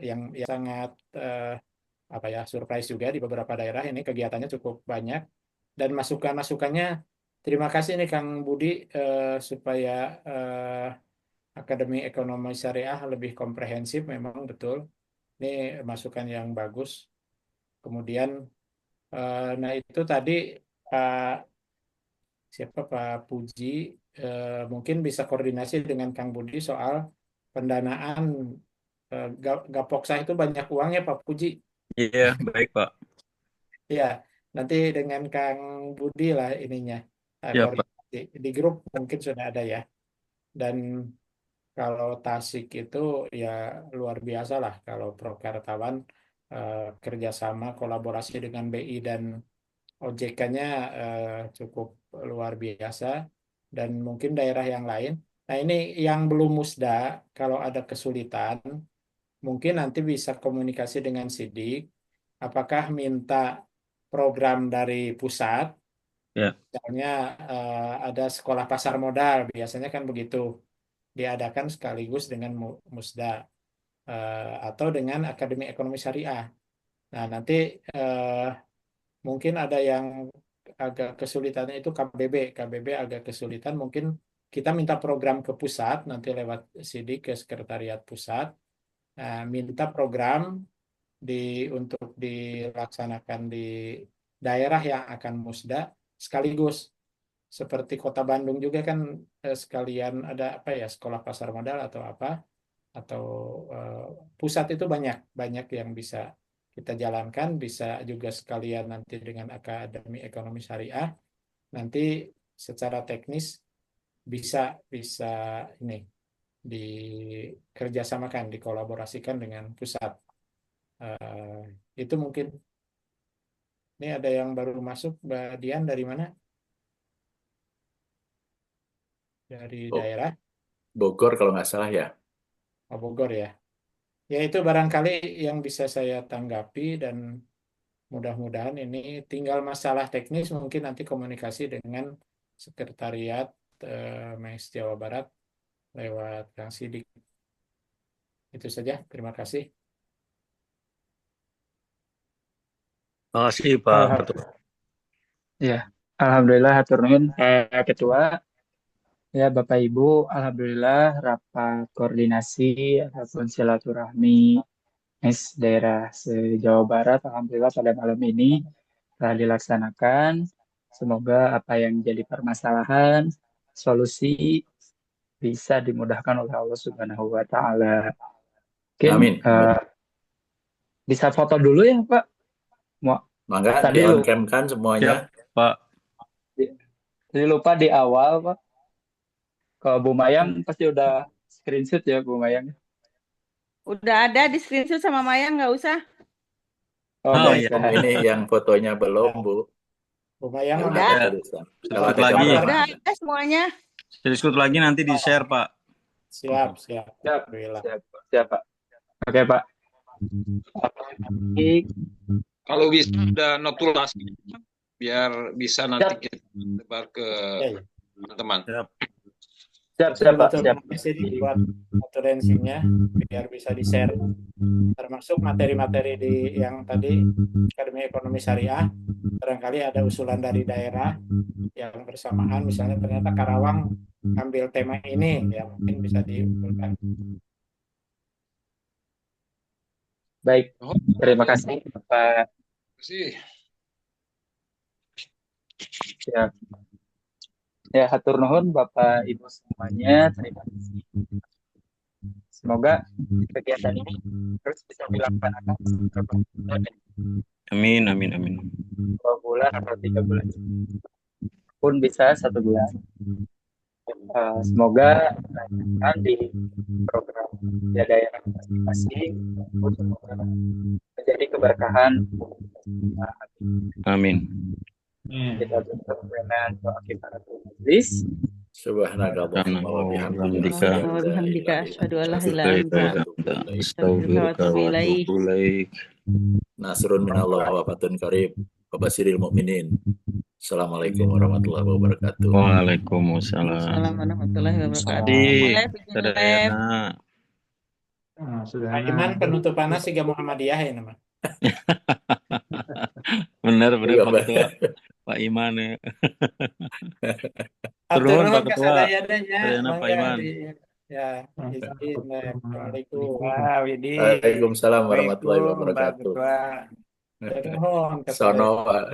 Speaker 2: yang sangat surprise juga di beberapa daerah ini kegiatannya cukup banyak dan masukan-masukannya. Terima kasih nih Kang Budi supaya Akademi Ekonomi Syariah lebih komprehensif, memang betul. Ini masukan yang bagus. Kemudian, nah itu tadi Pak Puji mungkin bisa koordinasi dengan Kang Budi soal pendanaan Gapoksa itu banyak uangnya Pak Puji.
Speaker 8: Iya, baik Pak.
Speaker 2: Ya, nanti dengan Kang Budi lah ininya
Speaker 8: Ya Pak.
Speaker 2: koordinasi. Di grup mungkin sudah ada ya. Dan kalau Tasik itu ya luar biasa lah kalau Prokartawan kerjasama kolaborasi dengan BI dan OJK-nya cukup luar biasa dan mungkin daerah yang lain. Nah ini yang belum musda, kalau ada kesulitan mungkin nanti bisa komunikasi dengan Sidik. Apakah minta program dari pusat?
Speaker 8: Ya.
Speaker 2: Misalnya ada sekolah pasar modal, biasanya kan begitu. Diadakan sekaligus dengan musda atau dengan Akademi Ekonomi Syariah. Nah nanti mungkin ada yang agak kesulitannya itu KBB. KBB agak kesulitan, mungkin kita minta program ke pusat, nanti lewat Sidik ke Sekretariat Pusat. Minta program untuk dilaksanakan di daerah yang akan musda sekaligus. Seperti Kota Bandung juga kan sekalian ada apa ya, sekolah pasar modal atau apa, atau pusat itu banyak yang bisa kita jalankan, bisa juga sekalian nanti dengan Akademi Ekonomi Syariah. Nanti secara teknis bisa ini dikerjasamakan, dikolaborasikan dengan pusat. Itu mungkin. Ini ada yang baru masuk, Mbak Dian dari mana? Dari daerah
Speaker 6: Bogor kalau nggak salah ya.
Speaker 2: Bogor ya. Ya itu barangkali yang bisa saya tanggapi dan mudah-mudahan ini tinggal masalah teknis, mungkin nanti komunikasi dengan Sekretariat MES Jawa Barat lewat Kang Sidik. Itu saja, terima kasih.
Speaker 8: Terima kasih Pak Ketua.
Speaker 1: Ya, alhamdulillah hatur nuhun Pak Ketua. Ya, Bapak Ibu, alhamdulillah rapat koordinasi ataupun silaturahmi MES daerah se-Jawa Barat alhamdulillah pada malam ini telah dilaksanakan. Semoga apa yang jadi permasalahan, solusi bisa dimudahkan oleh Allah Subhanahu wa taala. Mungkin
Speaker 6: Amin.
Speaker 1: bisa foto dulu ya, Pak.
Speaker 6: Mangga
Speaker 1: Tadi
Speaker 6: di on cam kan semuanya.
Speaker 8: Pak.
Speaker 1: Jadi lupa di awal, Pak. Kalau Bu Mayang pasti udah screenshot ya, Bu Mayang.
Speaker 11: Udah ada di screenshot sama Maya, nggak usah.
Speaker 1: Oh,
Speaker 8: iya.
Speaker 6: Ini yang fotonya belum, Bu.
Speaker 2: Bu Mayang
Speaker 11: Udah.
Speaker 6: Kalau ada
Speaker 8: lagi.
Speaker 6: gambar,
Speaker 11: Udah ada semuanya.
Speaker 8: Screenshot lagi nanti di-share, Pak.
Speaker 2: Siap.
Speaker 1: Siap, Pak. Oke, Pak.
Speaker 14: Kalau bisa ada notulasi, biar bisa nanti kita sebar ke teman-teman.
Speaker 1: Siap, Pak. Siap.
Speaker 2: Jadi buat referensinya biar bisa di-share, termasuk materi-materi yang tadi Akademi Ekonomi Syariah. Barangkali ada usulan dari daerah yang bersamaan, misalnya ternyata Karawang ambil tema ini, ya mungkin bisa diusulkan.
Speaker 1: Baik,
Speaker 14: Oh,
Speaker 1: terima kasih Bapak.
Speaker 14: sih.
Speaker 1: Ya, ya hatur nuhun Bapak Ibu semuanya. Terima kasih. Semoga kegiatan ini terus bisa dilaksanakan beberapa bulan,
Speaker 13: Amin, amin, amin.
Speaker 1: 2 bulan atau 3 bulan pun bisa 1 bulan. Semoga dilanjutkan di program di daerah masing-masing untuk menjadi keberkahan.
Speaker 13: Amin.
Speaker 1: Kita tutup dengan doa kifaratul majlis.
Speaker 6: Subhanakallahumma wa bihamdika
Speaker 11: Allahumma wa bihamdika asyhadu an la ilaha illa anta astaghfiruka wa
Speaker 13: Astaghfiruka
Speaker 11: atubu
Speaker 13: wa
Speaker 11: ilaik.
Speaker 13: atubu ilaik.
Speaker 6: Nasrun minallah wa fatun qarib wa basyiril mu'minin. Assalamualaikum warahmatullahi wabarakatuh.
Speaker 13: Waalaikumsalam.
Speaker 11: Assalamualaikum warahmatullahi wabarakatuh.
Speaker 13: Adi,
Speaker 11: Boleh bikin live.
Speaker 13: Sadayana.
Speaker 3: Sudah
Speaker 2: Pak Iman penutupannya sih Muhammadiyah ya nama.
Speaker 13: Benar,
Speaker 6: Iya,
Speaker 13: Pak
Speaker 6: Mbak.
Speaker 13: Ketua. Pak Iman ya.
Speaker 2: Atur
Speaker 13: Turun
Speaker 2: nuhun
Speaker 13: Pak Ketua.
Speaker 2: kasadayananya.
Speaker 13: Sadayana Pak
Speaker 2: Mangga
Speaker 13: Iman.
Speaker 2: ya, izin. Assalamualaikum.
Speaker 10: Wah, Widi.
Speaker 6: Waalaikumsalam warahmatullahi
Speaker 10: Assalamualaikum, Pak
Speaker 6: wabarakatuh.
Speaker 2: Atur
Speaker 10: Ketua.
Speaker 2: nuhun
Speaker 6: Sono,
Speaker 2: kasadayananya.
Speaker 6: Pak.